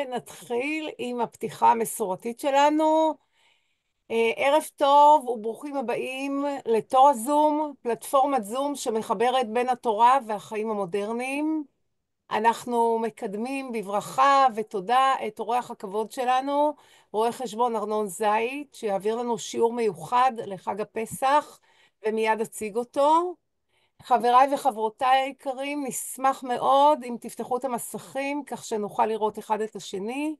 ונתחיל עם הפתיחה המסורתית שלנו. ערב טוב וברוכים הבאים לתור הזום, פלטפורמת זום שמחברת בין התורה והחיים המודרניים. אנחנו מקדמים בברכה ותודה את אורח הכבוד שלנו, רואה חשבון ארנון זית, שיעביר לנו שיעור מיוחד לחג הפסח, ומיד אציג אותו. חבריי וחברותיי היקרים, נשמח מאוד אם תפתחו את המסכים כך שנוכל לראות אחד את השני.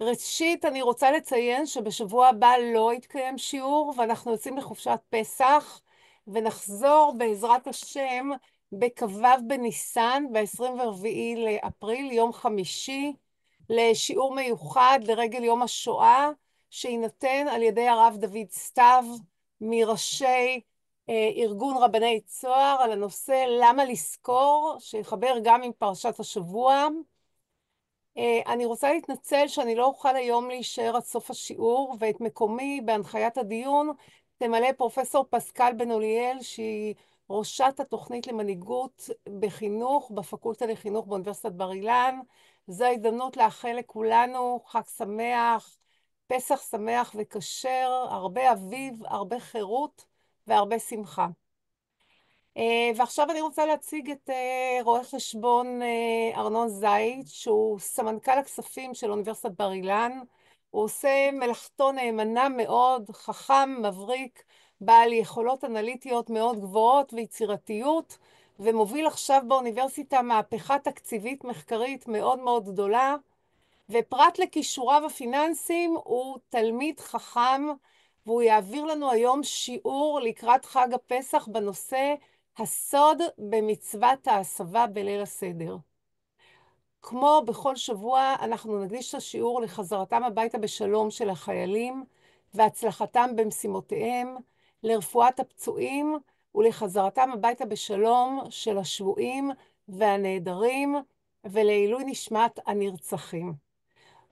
ראשית, אני רוצה לציין שבשבוע הבא לא יתקיים שיעור ואנחנו יוצאים לחופשת פסח ונחזור בעזרת השם בכ"ו בניסן ב-24 לאפריל, יום חמישי, לשיעור מיוחד לרגל יום השואה שיינתן על ידי הרב דוד סתיו מראשי ארגון רבני צוהר על הנושא למה לזכור, שיחבר גם עם פרשת השבוע. אני רוצה להתנצל שאני לא אוכל היום להישאר עד סוף השיעור, ואת מקומי בהנחיית הדיון תמלא פרופסור פסקל בן אוליאל, שהיא ראשת התוכנית למנהיגות בחינוך בפקולטה לחינוך באוניברסיטת בר אילן. זו ההזדמנות לאחל לכולנו חג שמח, פסח שמח וכשר, הרבה אביב, הרבה חירות והרבה שמחה. ועכשיו אני רוצה להציג את רואה חשבון ארנון זית, שהוא סמנכ"ל הכספים של אוניברסיטת בר אילן. הוא עושה מלאכתו נאמנה מאוד, חכם, מבריק, בעל יכולות אנליטיות מאוד גבוהות ויצירתיות, ומוביל עכשיו באוניברסיטה מהפכה תקציבית מחקרית מאוד מאוד גדולה, ופרט לכישוריו הפיננסיים הוא תלמיד חכם, והוא יעביר לנו היום שיעור לקראת חג הפסח בנושא הסוד במצוות ההסבה בליל הסדר. כמו בכל שבוע, אנחנו נקדיש את השיעור לחזרתם הביתה בשלום של החיילים והצלחתם במשימותיהם, לרפואת הפצועים ולחזרתם הביתה בשלום של השבויים והנעדרים, ולעילוי נשמת הנרצחים.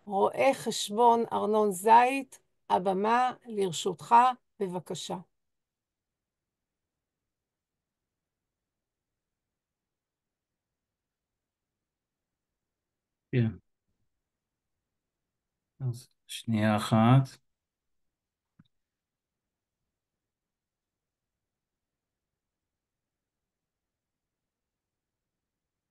רואה חשבון ארנון זית, הבמה לרשותך, בבקשה. כן, אז שנייה אחת.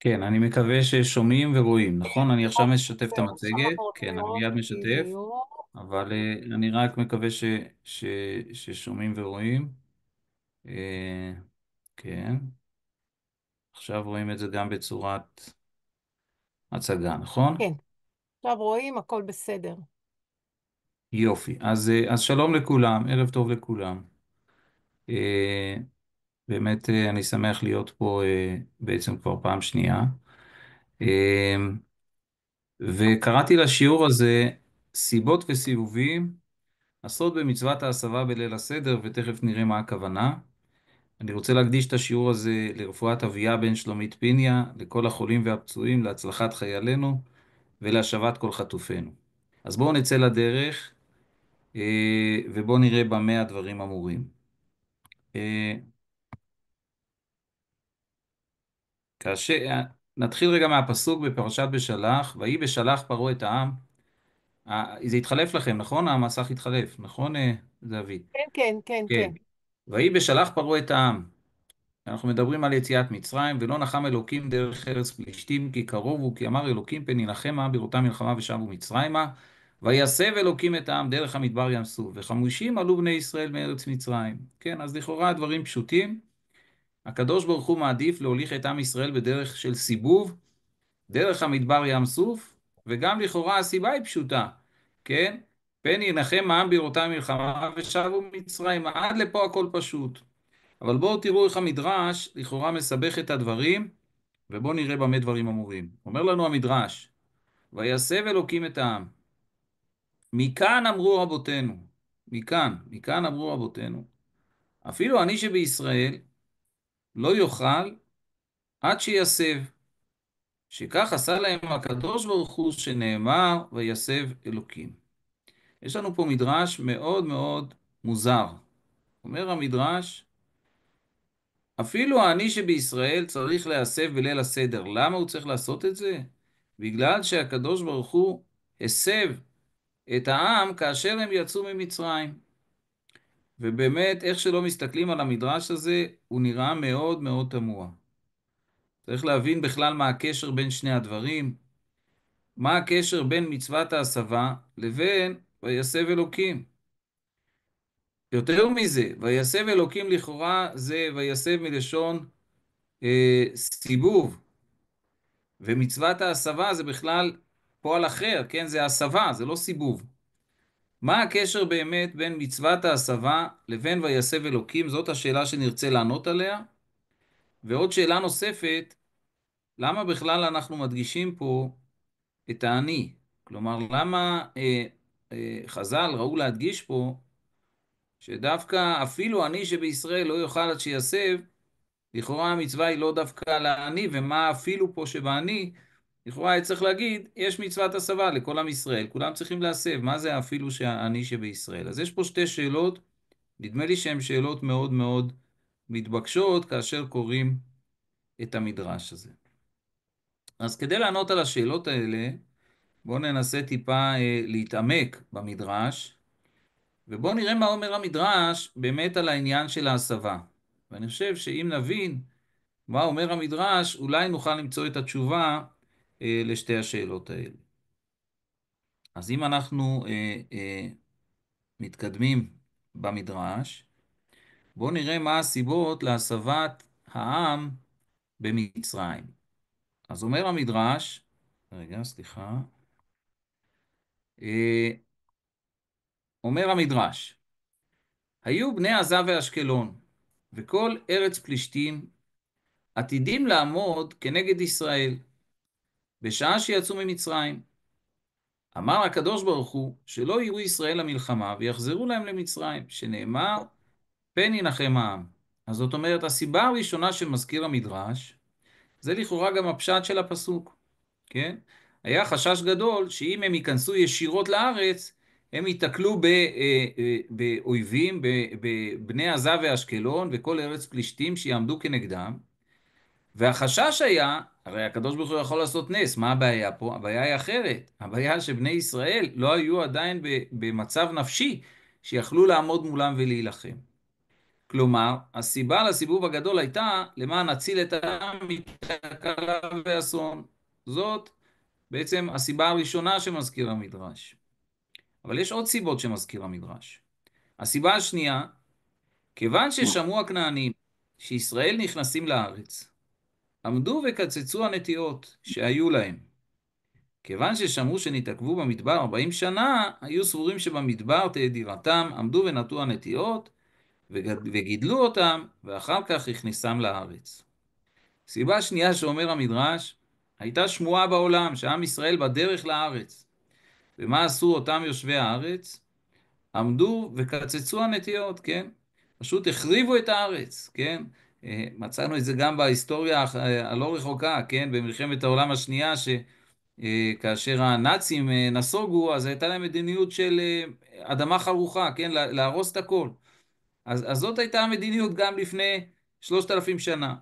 כן, אני מקווה ששומעים ורואים, נכון? אני עכשיו משתף את זהו, המצגת. שמענו כן, אני מאוד, מיד משתף, בדיוק. אבל אני רק מקווה ש, ששומעים ורואים. אה, כן, עכשיו רואים את זה גם בצורת הצגה, נכון? כן, עכשיו רואים, הכל בסדר. יופי. אז שלום לכולם, ערב טוב לכולם. אה, באמת אני שמח להיות פה בעצם כבר פעם שנייה. אה, וקראתי לשיעור הזה סיבות וסיבובים, הסוד במצוות ההסבה בליל הסדר, ותכף נראה מה הכוונה. אני רוצה להקדיש את השיעור הזה לרפואת אביה בן שלומית פיניה, לכל החולים והפצועים, להצלחת חיילינו ולהשבת כל חטופינו. אז בואו נצא לדרך ובואו נראה במה הדברים אמורים. אה, נתחיל רגע מהפסוק בפרשת בשלח, ויהי בשלח פרעה את העם. זה התחלף לכם, נכון? המסך התחלף, נכון, דוד? כן, כן, כן, כן. כן. ויהי בשלח פרעה את העם. אנחנו מדברים על יציאת מצרים, ולא נחם אלוקים דרך ארץ פלישתים, כי קרוב הוא, כי אמר אלוקים פן ינחמה בראותם מלחמה ושבו מצרימה. ויסב אלוקים את העם דרך המדבר ים סוף, וחמושים עלו בני ישראל מארץ מצרים. כן, אז לכאורה הדברים פשוטים. הקדוש ברוך הוא מעדיף להוליך את עם ישראל בדרך של סיבוב, דרך המדבר ים סוף, וגם לכאורה הסיבה היא פשוטה, כן? פן ינחם העם בראותם מלחמה ושבו מצרימה. עד לפה הכל פשוט. אבל בואו תראו איך המדרש לכאורה מסבך את הדברים, ובואו נראה במה דברים אמורים. אומר לנו המדרש, ויסב אלוקים את העם. מכאן אמרו רבותינו, מכאן אמרו רבותינו, אפילו אני שבישראל לא יאכל עד שיסב, שכך עשה להם הקדוש ברוך הוא שנאמר, ויסב אלוקים. יש לנו פה מדרש מאוד מאוד מוזר. אומר המדרש, אפילו העני שבישראל צריך להסב בליל הסדר. למה הוא צריך לעשות את זה? בגלל שהקדוש ברוך הוא הסב את העם כאשר הם יצאו ממצרים. ובאמת, איך שלא מסתכלים על המדרש הזה, הוא נראה מאוד מאוד תמוה. צריך להבין בכלל מה הקשר בין שני הדברים, מה הקשר בין מצוות ההסבה לבין ויסב אלוקים. יותר מזה, ויסב אלוקים לכאורה זה ויסב מלשון סיבוב, ומצוות ההסבה זה בכלל פועל אחר, כן? זה הסבה, זה לא סיבוב. מה הקשר באמת בין מצוות ההסבה לבין ויסב אלוקים? זאת השאלה שנרצה לענות עליה. ועוד שאלה נוספת, למה בכלל אנחנו מדגישים פה את האני? כלומר, למה חז"ל ראו להדגיש פה שדווקא אפילו אני שבישראל לא יאכל עד שיסב, לכאורה המצווה היא לא דווקא על האני, ומה אפילו פה שבאני, לכאורה היה צריך להגיד, יש מצוות הסבה לכל עם ישראל, כולם צריכים להסב, מה זה אפילו שהאני שבישראל? אז יש פה שתי שאלות, נדמה לי שהן שאלות מאוד מאוד מתבקשות כאשר קוראים את המדרש הזה. אז כדי לענות על השאלות האלה, בואו ננסה טיפה להתעמק במדרש, ובואו נראה מה אומר המדרש באמת על העניין של ההסבה. ואני חושב שאם נבין מה אומר המדרש, אולי נוכל למצוא את התשובה לשתי השאלות האלה. אז אם אנחנו מתקדמים במדרש, בואו נראה מה הסיבות להסבת העם במצרים. אז אומר המדרש, רגע, סליחה, אה, אומר המדרש, היו בני עזה ואשקלון, וכל ארץ פלישתים עתידים לעמוד כנגד ישראל, בשעה שיצאו ממצרים. אמר הקדוש ברוך הוא, שלא יראו ישראל למלחמה, ויחזרו להם למצרים, שנאמר, פן ינחם העם. אז זאת אומרת, הסיבה הראשונה שמזכיר המדרש, זה לכאורה גם הפשט של הפסוק, כן? היה חשש גדול שאם הם ייכנסו ישירות לארץ, הם ייתקלו באויבים, בבני עזה ואשקלון וכל ארץ פלישתים שיעמדו כנגדם. והחשש היה, הרי הקדוש ברוך הוא יכול לעשות נס, מה הבעיה פה? הבעיה היא אחרת. הבעיה שבני ישראל לא היו עדיין במצב נפשי שיכלו לעמוד מולם ולהילחם. כלומר, הסיבה לסיבוב הגדול הייתה למען נציל את העם מתקלה ואסון. זאת בעצם הסיבה הראשונה שמזכיר המדרש. אבל יש עוד סיבות שמזכיר המדרש. הסיבה השנייה, כיוון ששמעו הכנענים שישראל נכנסים לארץ, עמדו וקצצו הנטיעות שהיו להם. כיוון ששמעו שנתעכבו במדבר 40 שנה, היו סבורים שבמדבר תהיה דירתם, עמדו ונטעו הנטיעות, וגידלו אותם, ואחר כך הכניסם לארץ. סיבה שנייה שאומר המדרש, הייתה שמועה בעולם שעם ישראל בדרך לארץ. ומה עשו אותם יושבי הארץ? עמדו וקצצו הנטיות, כן? פשוט החריבו את הארץ, כן? מצאנו את זה גם בהיסטוריה הלא רחוקה, כן? במלחמת העולם השנייה, שכאשר הנאצים נסוגו, אז הייתה להם מדיניות של אדמה חרוכה, כן? להרוס את הכל. אז זאת הייתה המדיניות גם לפני 3,000 שנה.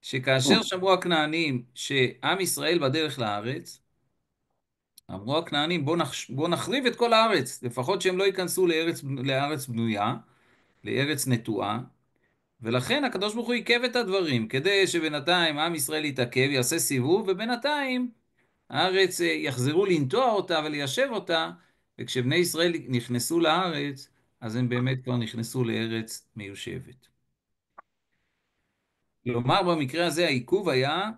שכאשר שמעו הכנענים שעם ישראל בדרך לארץ, אמרו הכנענים, בוא נחריב את כל הארץ, לפחות שהם לא ייכנסו לארץ בנויה, לארץ נטועה, ולכן הקדוש ברוך הוא עיכב את הדברים, כדי שבינתיים עם ישראל יתעכב, יעשה סיבוב, ובינתיים הארץ יחזרו לנטוע אותה וליישב אותה, וכשבני ישראל נכנסו לארץ, אז הם באמת כבר נכנסו לארץ מיושבת. כלומר, במקרה הזה העיכוב היה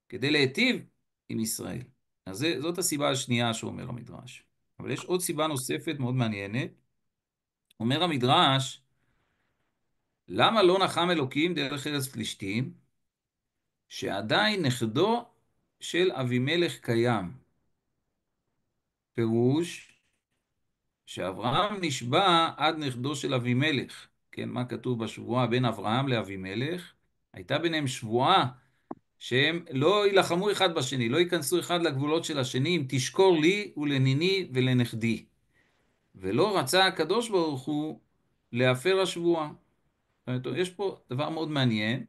כדי להיטיב עם ישראל. אז זאת הסיבה השנייה שאומר המדרש. אבל יש עוד סיבה נוספת מאוד מעניינת. אומר המדרש, למה לא נחם אלוקים דרך ארץ פלישתים, שעדיין נכדו של אבימלך קיים? פירוש שאברהם נשבע עד נכדו של אבימלך. כן, מה כתוב בשבועה בין אברהם לאבימלך? הייתה ביניהם שבועה שהם לא יילחמו אחד בשני, לא ייכנסו אחד לגבולות של השני, אם תשקור לי ולניני ולנכדי. ולא רצה הקדוש ברוך הוא להפר השבועה. זאת אומרת, יש פה דבר מאוד מעניין.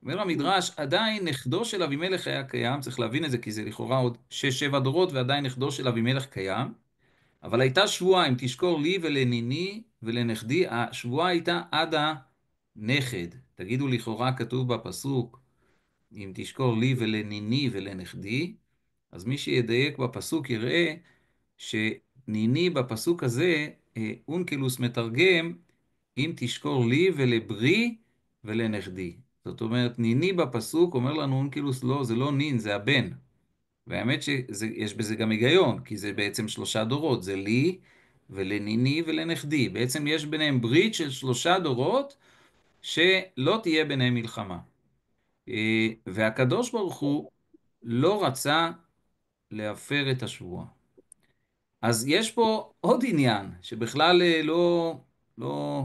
אומר המדרש, עדיין נכדו של אבימלך היה קיים, צריך להבין את זה כי זה לכאורה עוד 6-7 דורות ועדיין נכדו של אבימלך קיים, אבל הייתה שבועה, אם תשקור לי ולניני ולנכדי, השבועה הייתה עד הנכד. תגידו לכאורה כתוב בפסוק, אם תשקור לי ולניני ולנכדי, אז מי שידייק בפסוק יראה שניני בפסוק הזה, אונקלוס מתרגם, אם תשקור לי ולברי ולנכדי. זאת אומרת, ניני בפסוק אומר לנו אונקלוס, לא, זה לא נין, זה הבן. והאמת שיש בזה גם היגיון, כי זה בעצם 3 דורות, זה לי ולניני ולנכדי. בעצם יש ביניהם ברית של 3 דורות, שלא תהיה ביניהם מלחמה. והקדוש ברוך הוא לא רצה להפר את השבועה. אז יש פה עוד עניין, שבכלל לא,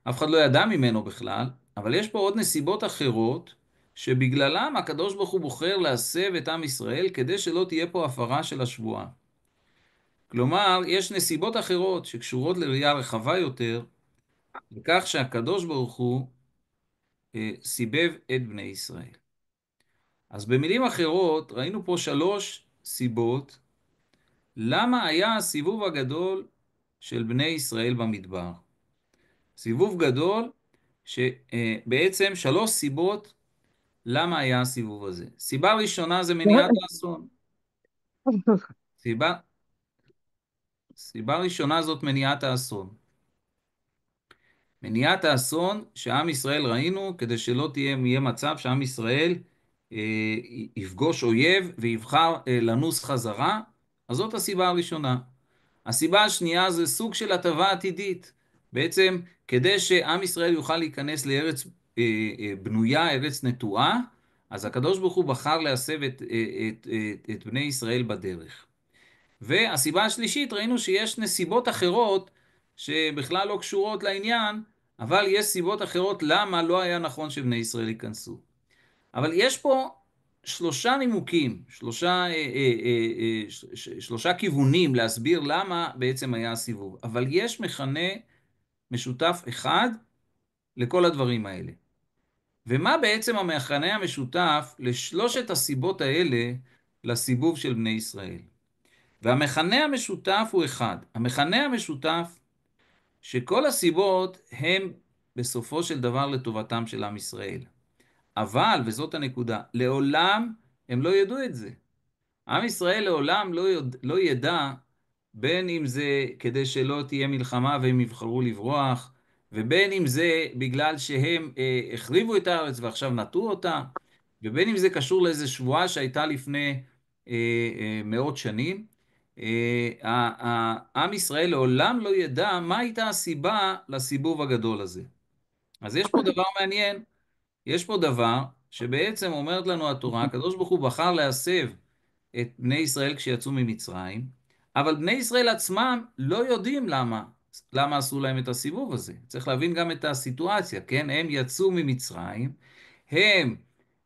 אף אחד לא ידע ממנו בכלל, אבל יש פה עוד נסיבות אחרות, שבגללם הקדוש ברוך הוא בוחר להסב את עם ישראל, כדי שלא תהיה פה הפרה של השבועה. כלומר, יש נסיבות אחרות שקשורות לראייה רחבה יותר, לכך שהקדוש ברוך הוא סיבב את בני ישראל. אז במילים אחרות, ראינו פה 3 סיבות, למה היה הסיבוב הגדול של בני ישראל במדבר. סיבוב גדול, שבעצם 3 סיבות למה היה הסיבוב הזה. סיבה ראשונה זה מניעת האסון. סיבה, סיבה ראשונה זאת מניעת האסון. מניעת האסון שעם ישראל ראינו, כדי שלא יהיה מצב שעם ישראל יפגוש אויב ויבחר לנוס חזרה, אז זאת הסיבה הראשונה. הסיבה השנייה זה סוג של הטבה עתידית. בעצם כדי שעם ישראל יוכל להיכנס לארץ בנויה, ארץ נטועה, אז הקדוש ברוך הוא בחר להסב את בני ישראל בדרך. והסיבה השלישית, ראינו שיש נסיבות אחרות שבכלל לא קשורות לעניין, אבל יש סיבות אחרות למה לא היה נכון שבני ישראל ייכנסו. אבל יש פה 3 נימוקים, 3 כיוונים להסביר למה בעצם היה הסיבוב. אבל יש מכנה משותף אחד לכל הדברים האלה. ומה בעצם המכנה המשותף לשלושת הסיבות האלה לסיבוב של בני ישראל? והמכנה המשותף הוא אחד. המכנה המשותף שכל הסיבות הם בסופו של דבר לטובתם של עם ישראל. אבל, וזאת הנקודה, לעולם הם לא ידעו את זה. עם ישראל לעולם לא ידע, בין אם זה כדי שלא תהיה מלחמה והם יבחרו לברוח, ובין אם זה בגלל שהם החריבו את הארץ ועכשיו נטו אותה, ובין אם זה קשור לאיזו שבועה שהייתה לפני מאות שנים. עם ישראל לעולם לא ידע מה הייתה הסיבה לסיבוב הגדול הזה. אז יש פה דבר מעניין. יש פה דבר שבעצם אומרת לנו התורה, הקדוש ברוך הוא בחר להסב את בני ישראל כשיצאו ממצרים, אבל בני ישראל עצמם לא יודעים למה עשו להם את הסיבוב הזה. צריך להבין גם את הסיטואציה, כן? הם יצאו ממצרים, הם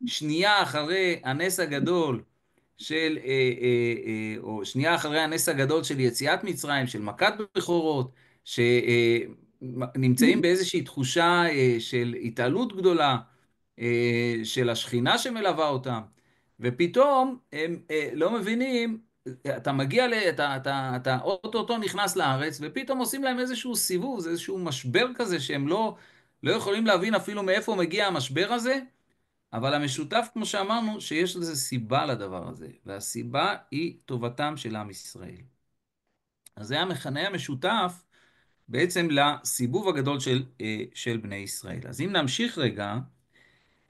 שנייה אחרי הנס הגדול או שנייה אחרי הנס הגדול של יציאת מצרים, של מכת בכורות, שנמצאים באיזושהי תחושה של התעלות גדולה, של השכינה שמלווה אותם, ופתאום הם לא מבינים, אתה מגיע, אתה אוטוטו נכנס לארץ, ופתאום עושים להם איזשהו סיבוב, זה איזשהו משבר כזה, שהם לא יכולים להבין אפילו מאיפה מגיע המשבר הזה, אבל המשותף, כמו שאמרנו, שיש לזה סיבה לדבר הזה, והסיבה היא טובתם של עם ישראל. אז זה המכנה המשותף בעצם לסיבוב הגדול של בני ישראל. אז אם נמשיך רגע,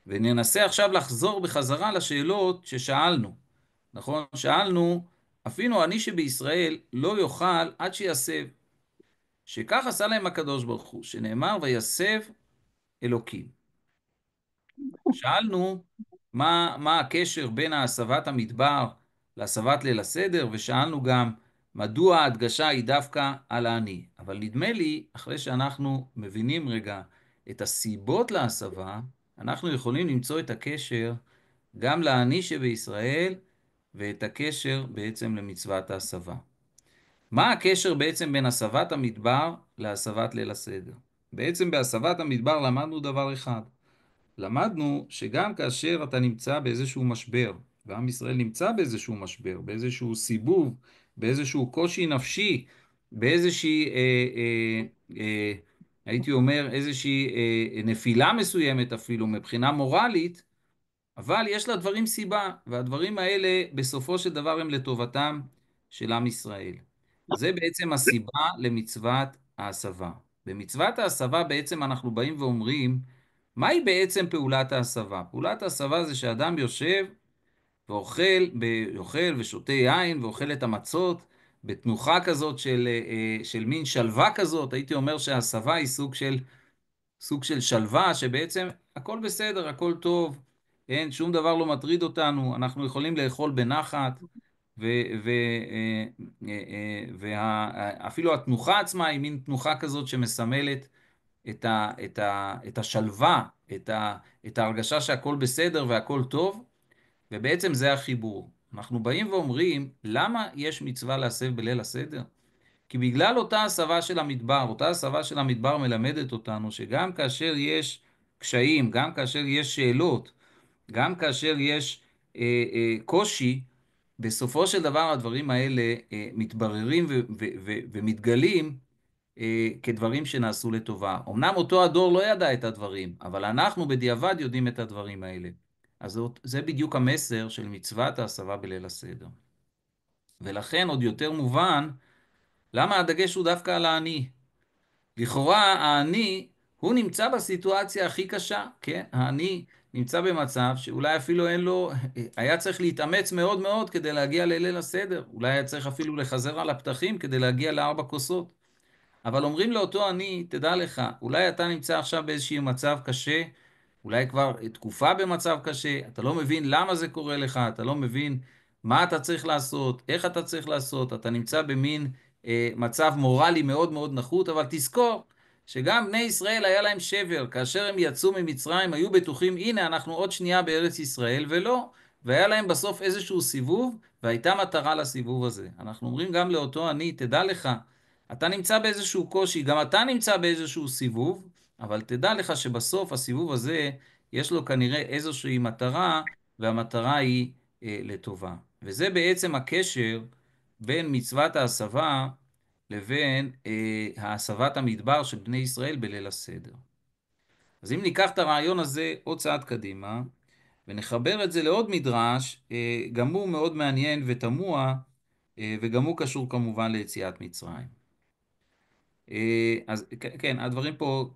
וננסה עכשיו לחזור בחזרה לשאלות ששאלנו. נכון? שאלנו, אפילו אני שבישראל לא יאכל עד שיסב. שכך עשה להם הקדוש ברוך הוא, שנאמר ויסב אלוקים. שאלנו מה הקשר בין הסבת המדבר להסבת ליל הסדר, ושאלנו גם מדוע ההדגשה היא דווקא על העני. אבל נדמה לי, אחרי שאנחנו מבינים רגע את הסיבות להסבה, אנחנו יכולים למצוא את הקשר גם לעני שבישראל, ואת הקשר בעצם למצוות ההסבה. מה הקשר בעצם בין הסבת המדבר להסבת ליל הסדר? בעצם בהסבת המדבר למדנו דבר אחד, למדנו שגם כאשר אתה נמצא באיזשהו משבר, ועם ישראל נמצא באיזשהו משבר, באיזשהו סיבוב, באיזשהו קושי נפשי, באיזושהי, הייתי אומר, איזושהי נפילה מסוימת אפילו מבחינה מורלית, אבל יש לדברים סיבה, והדברים האלה בסופו של דבר הם לטובתם של עם ישראל. זה בעצם הסיבה למצוות ההסבה. במצוות ההסבה בעצם אנחנו באים ואומרים, מהי בעצם פעולת ההסבה? פעולת ההסבה זה שאדם יושב ואוכל, אוכל ושותה יין ואוכל את המצות בתנוחה כזאת של מין שלווה כזאת. הייתי אומר שההסבה היא סוג של שלווה, שבעצם הכל בסדר, הכל טוב, אין, שום דבר לא מטריד אותנו, אנחנו יכולים לאכול בנחת, ואפילו התנוחה עצמה היא מין תנוחה כזאת שמסמלת את השלווה, את ההרגשה שהכל בסדר והכל טוב, ובעצם זה החיבור. אנחנו באים ואומרים, למה יש מצווה להסב בליל הסדר? כי בגלל אותה הסבה של המדבר, אותה הסבה של המדבר מלמדת אותנו שגם כאשר יש קשיים, גם כאשר יש שאלות, גם כאשר יש קושי, בסופו של דבר הדברים האלה מתבררים ומתגלים כדברים שנעשו לטובה. אמנם אותו הדור לא ידע את הדברים, אבל אנחנו בדיעבד יודעים את הדברים האלה. אז זה בדיוק המסר של מצוות ההסבה בליל הסדר. ולכן עוד יותר מובן למה הדגש הוא דווקא על העני. לכאורה העני הוא נמצא בסיטואציה הכי קשה, כן? העני נמצא במצב שאולי אפילו אין לו, היה צריך להתאמץ מאוד מאוד כדי להגיע לליל הסדר, אולי היה צריך אפילו לחזר על הפתחים כדי להגיע לארבע כוסות. אבל אומרים לאותו עני, תדע לך, אולי אתה נמצא עכשיו באיזשהו מצב קשה, אולי כבר תקופה במצב קשה, אתה לא מבין למה זה קורה לך, אתה לא מבין מה אתה צריך לעשות, איך אתה צריך לעשות, אתה נמצא במין מצב מורלי מאוד מאוד נחות, אבל תזכור שגם בני ישראל היה להם שבר, כאשר הם יצאו ממצרים היו בטוחים, הנה אנחנו עוד שנייה בארץ ישראל, ולא, והיה להם בסוף איזשהו סיבוב, והייתה מטרה לסיבוב הזה. אנחנו אומרים גם לאותו עני, תדע לך, אתה נמצא באיזשהו קושי, גם אתה נמצא באיזשהו סיבוב, אבל תדע לך שבסוף הסיבוב הזה יש לו כנראה איזושהי מטרה, והמטרה היא לטובה. וזה בעצם הקשר בין מצוות ההסבה לבין ההסבת המדבר של בני ישראל בליל הסדר. אז אם ניקח את הרעיון הזה עוד צעד קדימה, ונחבר את זה לעוד מדרש, גם הוא מאוד מעניין ותמוה, וגם הוא קשור כמובן ליציאת מצרים. אז כן, הדברים פה,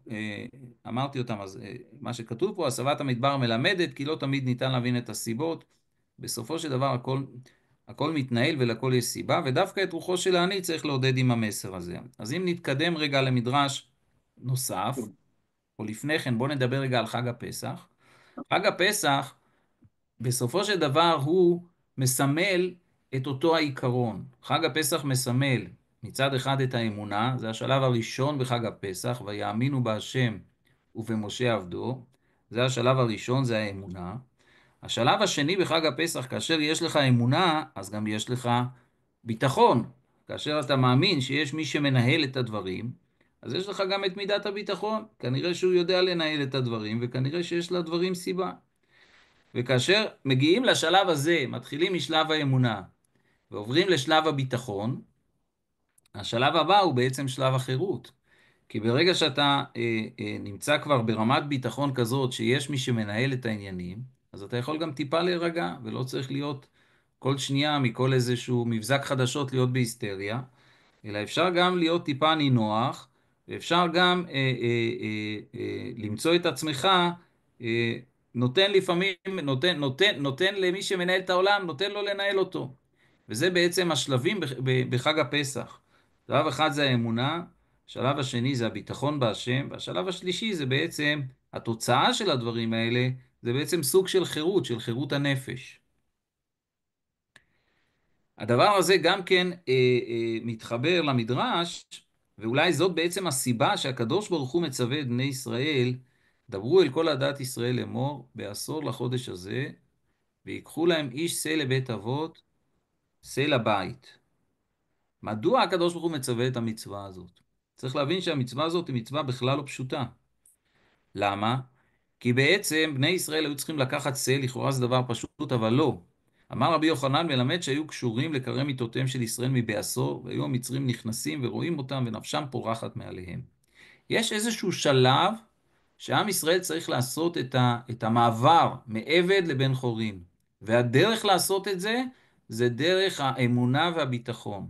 אמרתי אותם, אז מה שכתוב פה, הסבת המדבר מלמדת, כי לא תמיד ניתן להבין את הסיבות. בסופו של דבר הכל מתנהל ולכל יש סיבה, ודווקא את רוחו של העני צריך לעודד עם המסר הזה. אז אם נתקדם רגע למדרש נוסף, או לפני כן בואו נדבר רגע על חג הפסח. חג הפסח בסופו של דבר הוא מסמל את אותו העיקרון. חג הפסח מסמל מצד אחד את האמונה, זה השלב הראשון בחג הפסח, ויאמינו בהשם ובמשה עבדו, זה השלב הראשון, זה האמונה. השלב השני בחג הפסח, כאשר יש לך אמונה, אז גם יש לך ביטחון. כאשר אתה מאמין שיש מי שמנהל את הדברים, אז יש לך גם את מידת הביטחון. כנראה שהוא יודע לנהל את הדברים, וכנראה שיש לדברים סיבה. וכאשר מגיעים לשלב הזה, מתחילים משלב האמונה ועוברים לשלב הביטחון, השלב הבא הוא בעצם שלב החירות. כי ברגע שאתה נמצא כבר ברמת ביטחון כזאת שיש מי שמנהל את העניינים, אז אתה יכול גם טיפה להירגע ולא צריך להיות כל שנייה מכל איזשהו מבזק חדשות להיות בהיסטריה, אלא אפשר גם להיות טיפה נינוח, ואפשר גם למצוא את עצמך נותן לפעמים, נותן למי שמנהל את העולם, נותן לו לנהל אותו. וזה בעצם השלבים בחג הפסח. שלב אחד זה האמונה, השלב השני זה הביטחון בהשם, והשלב השלישי זה בעצם, התוצאה של הדברים האלה, זה בעצם סוג של חירות הנפש. הדבר הזה גם כן מתחבר למדרש, ואולי זאת בעצם הסיבה שהקדוש ברוך הוא מצווה את בני ישראל, דברו אל כל עדת ישראל לאמור, בעשור לחודש הזה, ויקחו להם איש שא לבית אבות, שא לבית. מדוע הקדוש ברוך הוא מצווה את המצווה הזאת? צריך להבין שהמצווה הזאת היא מצווה בכלל לא פשוטה. למה? כי בעצם בני ישראל היו צריכים לקחת שא, לכאורה זה דבר פשוט, אבל לא. אמר רבי יוחנן מלמד שהיו קשורים לקרם מיתותיהם של ישראל מבעשור, והיו המצרים נכנסים ורואים אותם ונפשם פורחת מעליהם. יש איזשהו שלב שעם ישראל צריך לעשות את המעבר מעבד לבן חורין. והדרך לעשות את זה, זה דרך האמונה והביטחון.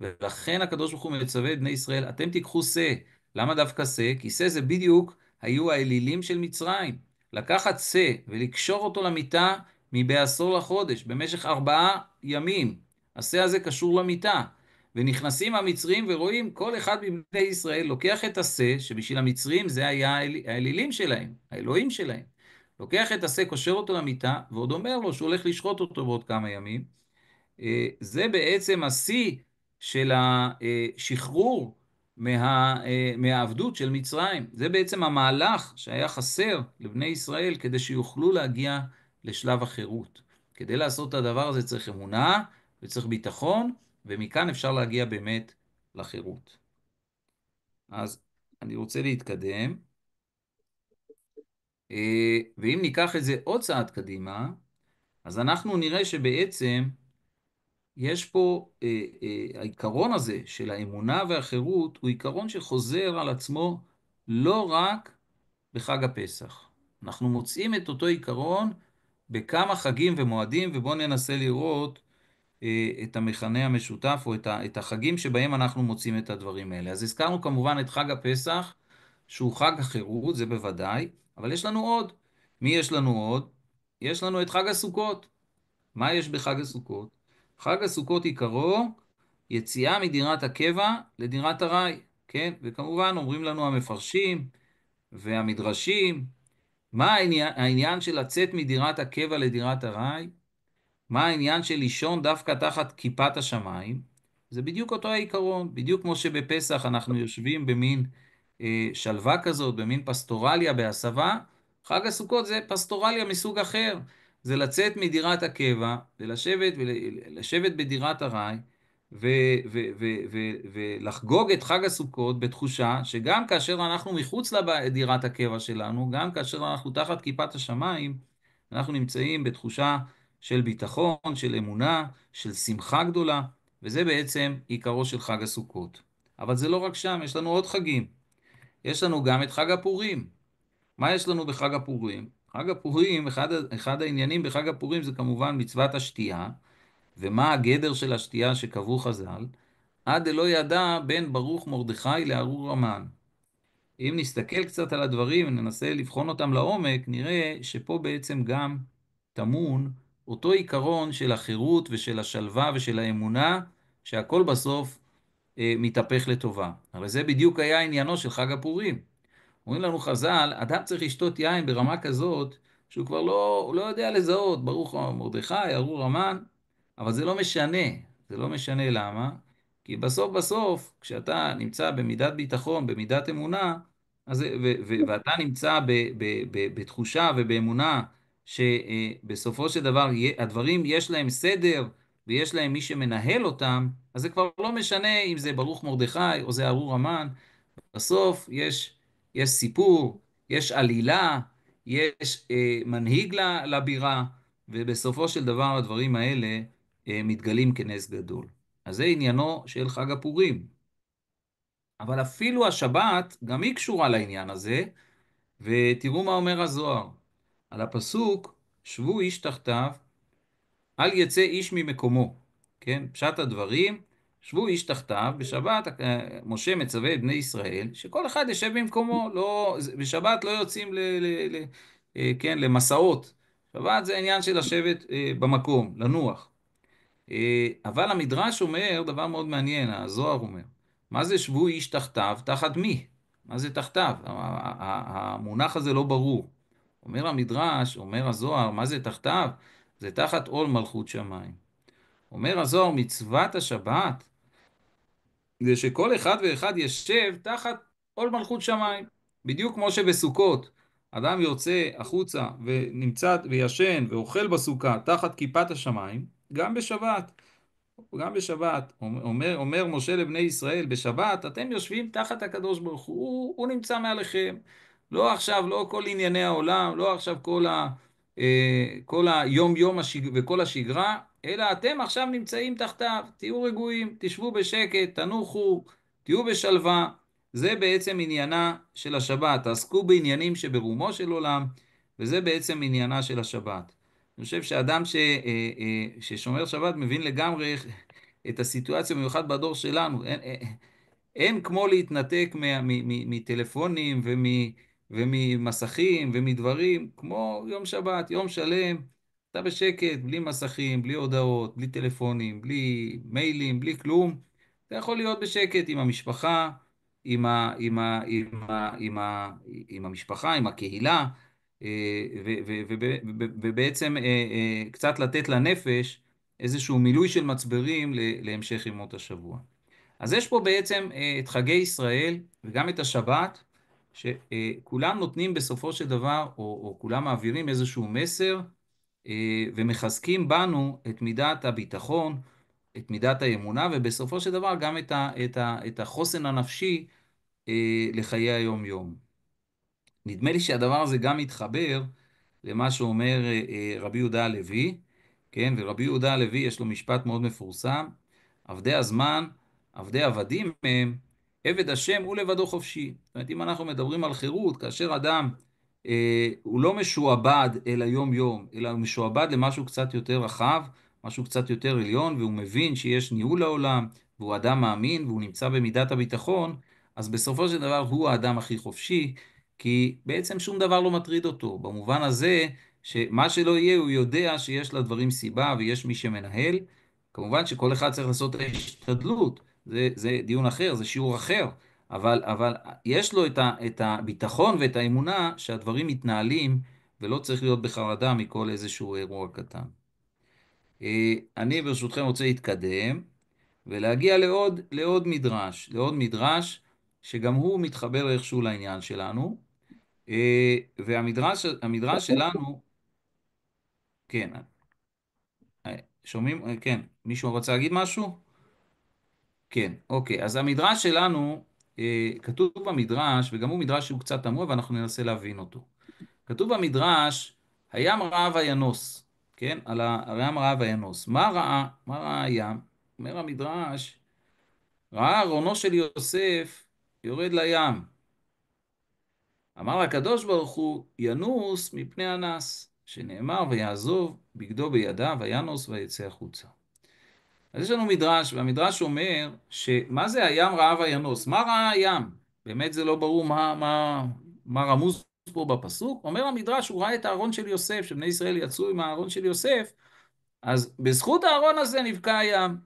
ולכן הקדוש ברוך הוא מצווה את בני ישראל, אתם תיקחו שא. למה דווקא שא? כי שא זה בדיוק היו האלילים של מצרים. לקחת שא ולקשור אותו למיטה מבעשור לחודש, במשך 4 ימים. השא הזה קשור למיטה. ונכנסים המצרים ורואים כל אחד מבני ישראל לוקח את השא, שבשביל המצרים זה היה האלילים שלהם, האלוהים שלהם. לוקח את השא, קושר אותו למיטה, ועוד אומר לו שהוא הולך לשחוט אותו בעוד כמה ימים. זה בעצם השיא של השחרור מהעבדות של מצרים. זה בעצם המהלך שהיה חסר לבני ישראל כדי שיוכלו להגיע לשלב החירות. כדי לעשות את הדבר הזה צריך אמונה וצריך ביטחון, ומכאן אפשר להגיע באמת לחירות. אז אני רוצה להתקדם, ואם ניקח את זה עוד צעד קדימה, אז אנחנו נראה שבעצם יש פה, העיקרון הזה של האמונה והחירות הוא עיקרון שחוזר על עצמו לא רק בחג הפסח. אנחנו מוצאים את אותו עיקרון בכמה חגים ומועדים, ובואו ננסה לראות את המכנה המשותף או את החגים שבהם אנחנו מוצאים את הדברים האלה. אז הזכרנו כמובן את חג הפסח, שהוא חג החירות, זה בוודאי, אבל יש לנו עוד. מי יש לנו עוד? יש לנו את חג הסוכות. מה יש בחג הסוכות? חג הסוכות עיקרו יציאה מדירת הקבע לדירת ארעי, כן? וכמובן אומרים לנו המפרשים והמדרשים, מה העניין של לצאת מדירת הקבע לדירת ארעי? מה העניין של לישון דווקא תחת כיפת השמיים? זה בדיוק אותו העיקרון, בדיוק כמו שבפסח אנחנו יושבים במין שלווה כזאת, במין פסטורליה בהסבה. חג הסוכות זה פסטורליה מסוג אחר. זה לצאת מדירת הקבע ולשבת בדירת ארעי ולחגוג את חג הסוכות בתחושה שגם כאשר אנחנו מחוץ לדירת הקבע שלנו, גם כאשר אנחנו תחת כיפת השמיים, אנחנו נמצאים בתחושה של ביטחון, של אמונה, של שמחה גדולה, וזה בעצם עיקרו של חג הסוכות. אבל זה לא רק שם, יש לנו עוד חגים. יש לנו גם את חג הפורים. מה יש לנו בחג הפורים? חג הפורים, אחד העניינים בחג הפורים זה כמובן מצוות השתייה, ומה הגדר של השתייה שקבעו חז"ל? עד דלא ידע בין ברוך מרדכי לארור המן. אם נסתכל קצת על הדברים וננסה לבחון אותם לעומק, נראה שפה בעצם גם טמון אותו עיקרון של החירות ושל השלווה ושל האמונה, שהכל בסוף מתהפך לטובה. הרי זה בדיוק היה עניינו של חג הפורים. אומרים לנו חז"ל, אדם צריך לשתות יין ברמה כזאת, שהוא כבר לא יודע לזהות, ברוך מרדכי, ארור המן, אבל זה לא משנה. זה לא משנה למה? כי בסוף בסוף, כשאתה נמצא במידת ביטחון, במידת אמונה, ואתה נמצא בתחושה ובאמונה שבסופו של דבר הדברים יש להם סדר ויש להם מי שמנהל אותם, אז זה כבר לא משנה אם זה ברוך מרדכי או זה ארור המן. בסוף יש סיפור, יש עלילה, יש מנהיג לבירה, ובסופו של דבר הדברים האלה מתגלים כנס גדול. אז זה עניינו של חג הפורים. אבל אפילו השבת, גם היא קשורה לעניין הזה, ותראו מה אומר הזוהר. על הפסוק, שבו איש תחתיו, אל יצא איש ממקומו. כן? פשט הדברים, שבו איש תחתיו, בשבת משה מצווה את בני ישראל, שכל אחד ישב במקומו, לא, בשבת לא יוצאים כן, למסעות. שבת זה עניין של לשבת במקום, לנוח. אבל המדרש אומר דבר מאוד מעניין, הזוהר אומר, מה זה שבו איש תחתיו? תחת מי? מה זה תחתיו? המונח הזה לא ברור. אומר המדרש, אומר הזוהר, מה זה תחתיו? זה תחת עול מלכות שמיים. אומר הזוהר, מצוות השבת זה שכל אחד ואחד ישב תחת עול מלכות שמיים. בדיוק כמו שבסוכות אדם יוצא החוצה ונמצא וישן ואוכל בסוכה תחת כיפת השמיים, גם בשבת, אומר משה לבני ישראל, בשבת אתם יושבים תחת הקדוש ברוך הוא, הוא נמצא מעליכם. לא עכשיו, לא כל ענייני העולם, לא עכשיו כל היום יום וכל השגרה, אלא אתם עכשיו נמצאים תחתיו, תהיו רגועים, תשבו בשקט, תנוחו, תהיו בשלווה. זה בעצם עניינה של השבת, תעסקו בעניינים שברומו של עולם, וזה בעצם עניינה של השבת. אני חושב שאדם ששומר שבת מבין לגמרי את הסיטואציה, במיוחד בדור שלנו. אין כמו להתנתק מטלפונים וממסכים ומדברים, כמו יום שבת, יום שלם, אתה בשקט, בלי מסכים, בלי הודעות, בלי טלפונים, בלי מיילים, בלי כלום. אתה יכול להיות בשקט עם המשפחה, עם המשפחה, עם הקהילה, ובעצם קצת לתת לנפש איזשהו מילוי של מצברים להמשך ימות השבוע. אז יש פה בעצם את חגי ישראל וגם את השבת, שכולם נותנים בסופו של דבר, או כולם מעבירים איזשהו מסר, ומחזקים בנו את מידת הביטחון, את מידת האמונה, ובסופו של דבר גם את החוסן הנפשי לחיי היום-יום. נדמה לי שהדבר הזה גם מתחבר למה שאומר רבי יהודה הלוי, כן? ורבי יהודה הלוי יש לו משפט מאוד מפורסם, עבדי הזמן, עבדי עבדים הם, עבד השם הוא לבדו חופשי. זאת אומרת, אם אנחנו מדברים על חירות, כאשר אדם הוא לא משועבד אל היום-יום, אלא הוא משועבד למשהו קצת יותר רחב, משהו קצת יותר עליון, והוא מבין שיש ניהול לעולם, והוא אדם מאמין, והוא נמצא במידת הביטחון, אז בסופו של דבר הוא האדם הכי חופשי, כי בעצם שום דבר לא מטריד אותו. במובן הזה, שמה שלא יהיה, הוא יודע שיש לדברים סיבה ויש מי שמנהל. כמובן שכל אחד צריך לעשות השתדלות, זה דיון אחר, זה שיעור אחר, אבל יש לו את הביטחון ואת האמונה שהדברים מתנהלים ולא צריך להיות בחרדה מכל איזשהו אירוע קטן. אני ברשותכם רוצה להתקדם ולהגיע לעוד מדרש שגם הוא מתחבר איכשהו לעניין שלנו. והמדרש שלנו, כן, שומעים? כן, מישהו רוצה להגיד משהו? כן, אוקיי, אז המדרש שלנו, כתוב במדרש, וגם הוא מדרש שהוא קצת תמוה ואנחנו ננסה להבין אותו. כתוב במדרש, הים ראה וינוס, כן? על הים ראה וינוס. מה ראה הים? אומר המדרש, ראה ארונו של יוסף יורד לים. אמר הקדוש ברוך הוא, ינוס מפני הנס, שנאמר ויעזוב בגדו בידיו, וינוס ויצא החוצה. אז יש לנו מדרש, והמדרש אומר שמה זה הים ראה וינוס? מה ראה הים? באמת זה לא ברור מה רמוז פה בפסוק. אומר המדרש, הוא ראה את הארון של יוסף, שבני ישראל יצאו עם הארון של יוסף, אז בזכות הארון הזה נבקע הים.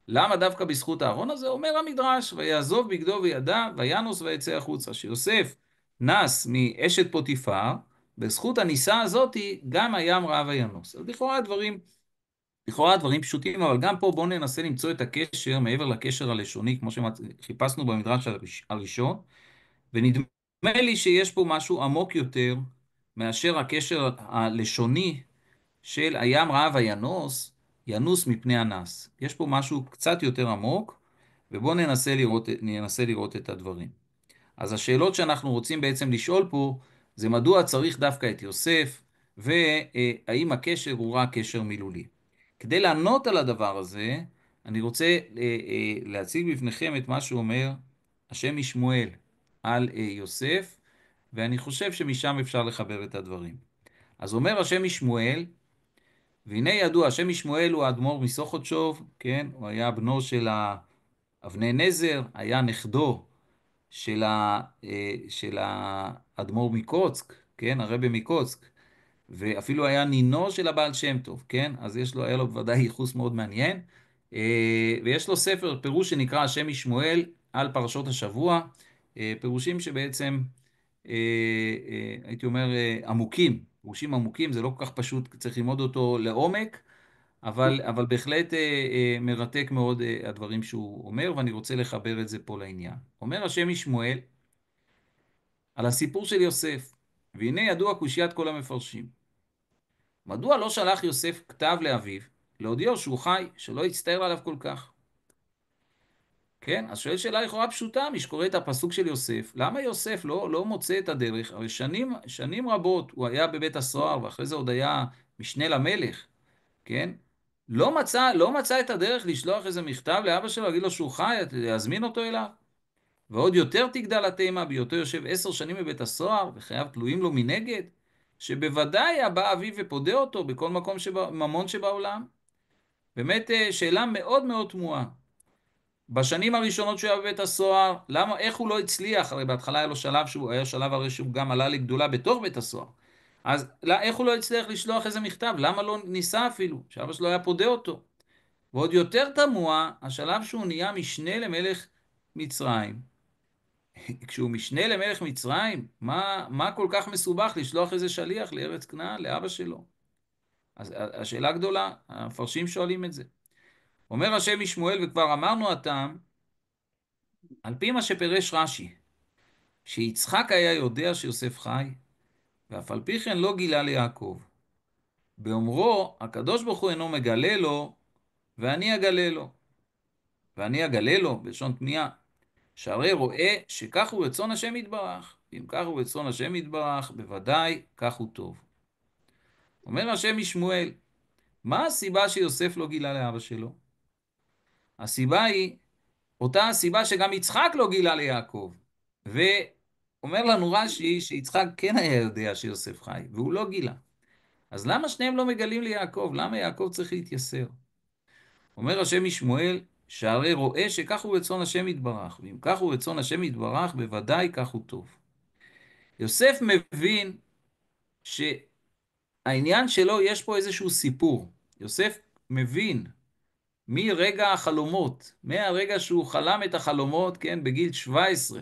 למה דווקא בזכות הארון הזה? אומר המדרש, ויעזוב בגדו וידיו, וינוס ויצא החוצה. שיוסף נס מאשת פוטיפר, בזכות הניסה הזאתי, גם הים ראה וינוס. אז לכאורה דברים פשוטים, אבל גם פה בואו ננסה למצוא את הקשר, מעבר לקשר הלשוני, כמו שחיפשנו במדרש הראשון, ונדמה לי שיש פה משהו עמוק יותר, מאשר הקשר הלשוני של הים ראה וינוס, ינוס מפני הנס. יש פה משהו קצת יותר עמוק, ובואו ננסה לראות את הדברים. אז השאלות שאנחנו רוצים בעצם לשאול פה, זה מדוע צריך דווקא את יוסף, והאם הקשר הוא רק קשר מילולי. כדי לענות על הדבר הזה, אני רוצה להציג בפניכם את מה שאומר השם משמואל על יוסף, ואני חושב שמשם אפשר לחבר את הדברים. אז אומר השם משמואל, והנה ידוע, השם משמואל הוא האדמו"ר מסוכותשוב, כן? הוא היה בנו של אבני נזר, היה נכדו של האדמו"ר מקוצק, כן? הרבי מקוצק, ואפילו היה נינו של הבעל שם טוב, כן? אז היה לו בוודאי ייחוס מאוד מעניין. ויש לו ספר פירוש שנקרא השם משמואל על פרשות השבוע, פירושים שבעצם, הייתי אומר, עמוקים, פירושים עמוקים, זה לא כל כך פשוט, צריך ללמוד אותו לעומק, אבל בהחלט מרתק מאוד הדברים שהוא אומר, ואני רוצה לחבר את זה פה לעניין. אומר השם משמואל על הסיפור של יוסף, והנה ידוע קושיית כל המפרשים. מדוע לא שלח יוסף כתב לאביו, להודיעו שהוא חי, שלא יצטער עליו כל כך? כן, אז שואל שאלה לכאורה פשוטה, מי שקורא את הפסוק של יוסף, למה יוסף לא מוצא את הדרך? הרי שנים רבות הוא היה בבית הסוהר, ואחרי זה עוד היה משנה למלך, כן? לא מצא את הדרך לשלוח איזה מכתב לאבא שלו, להגיד לו שהוא חי, להזמין אותו אליו. ועוד יותר תגדל התאמה בהיותו יושב 10 שנים בבית הסוהר, וחייו תלויים לו מנגד, שבוודאי הבא אביו ופודה אותו בכל ממון שבעולם. באמת שאלה מאוד מאוד תמוהה. בשנים הראשונות שהוא היה בבית הסוהר, איך הוא לא הצליח? הרי בהתחלה היה שלב הרי שהוא גם עלה לגדולה בתוך בית הסוהר. אז איך הוא לא הצליח לשלוח איזה מכתב? למה לא ניסה אפילו? שאבא שלו היה פודה אותו. ועוד יותר תמוה, השלב שהוא נהיה משנה למלך מצרים. כשהוא משנה למלך מצרים, מה כל כך מסובך לשלוח איזה שליח לארץ כנען, לאבא שלו? אז השאלה גדולה, המפרשים שואלים את זה. אומר השם משמואל, וכבר אמרנו הטעם, על פי מה שפירש רש"י, שיצחק היה יודע שיוסף חי, ואף על פי כן לא גילה ליעקב. באומרו, הקדוש ברוך הוא אינו מגלה לו, ואני אגלה לו. ואני אגלה לו, בלשון תמיהה, שהרי רואה שכך הוא רצון השם יתברך. אם כך הוא רצון השם יתברך, בוודאי כך הוא טוב. אומר השם משמואל, מה הסיבה שיוסף לא גילה לאבא שלו? הסיבה היא אותה הסיבה שגם יצחק לא גילה ליעקב. ואומר לנו רש"י שיצחק כן היה יודע שיוסף חי, והוא לא גילה. אז למה שניהם לא מגלים ליעקב? למה יעקב צריך להתייסר? אומר השם משמואל, שהרי רואה שכך הוא רצון השם יתברך, ואם כך הוא רצון השם יתברך, בוודאי כך הוא טוב. יוסף מבין שהעניין שלו, יש פה איזשהו סיפור. יוסף מבין מרגע החלומות, מהרגע שהוא חלם את החלומות, כן, בגיל 17,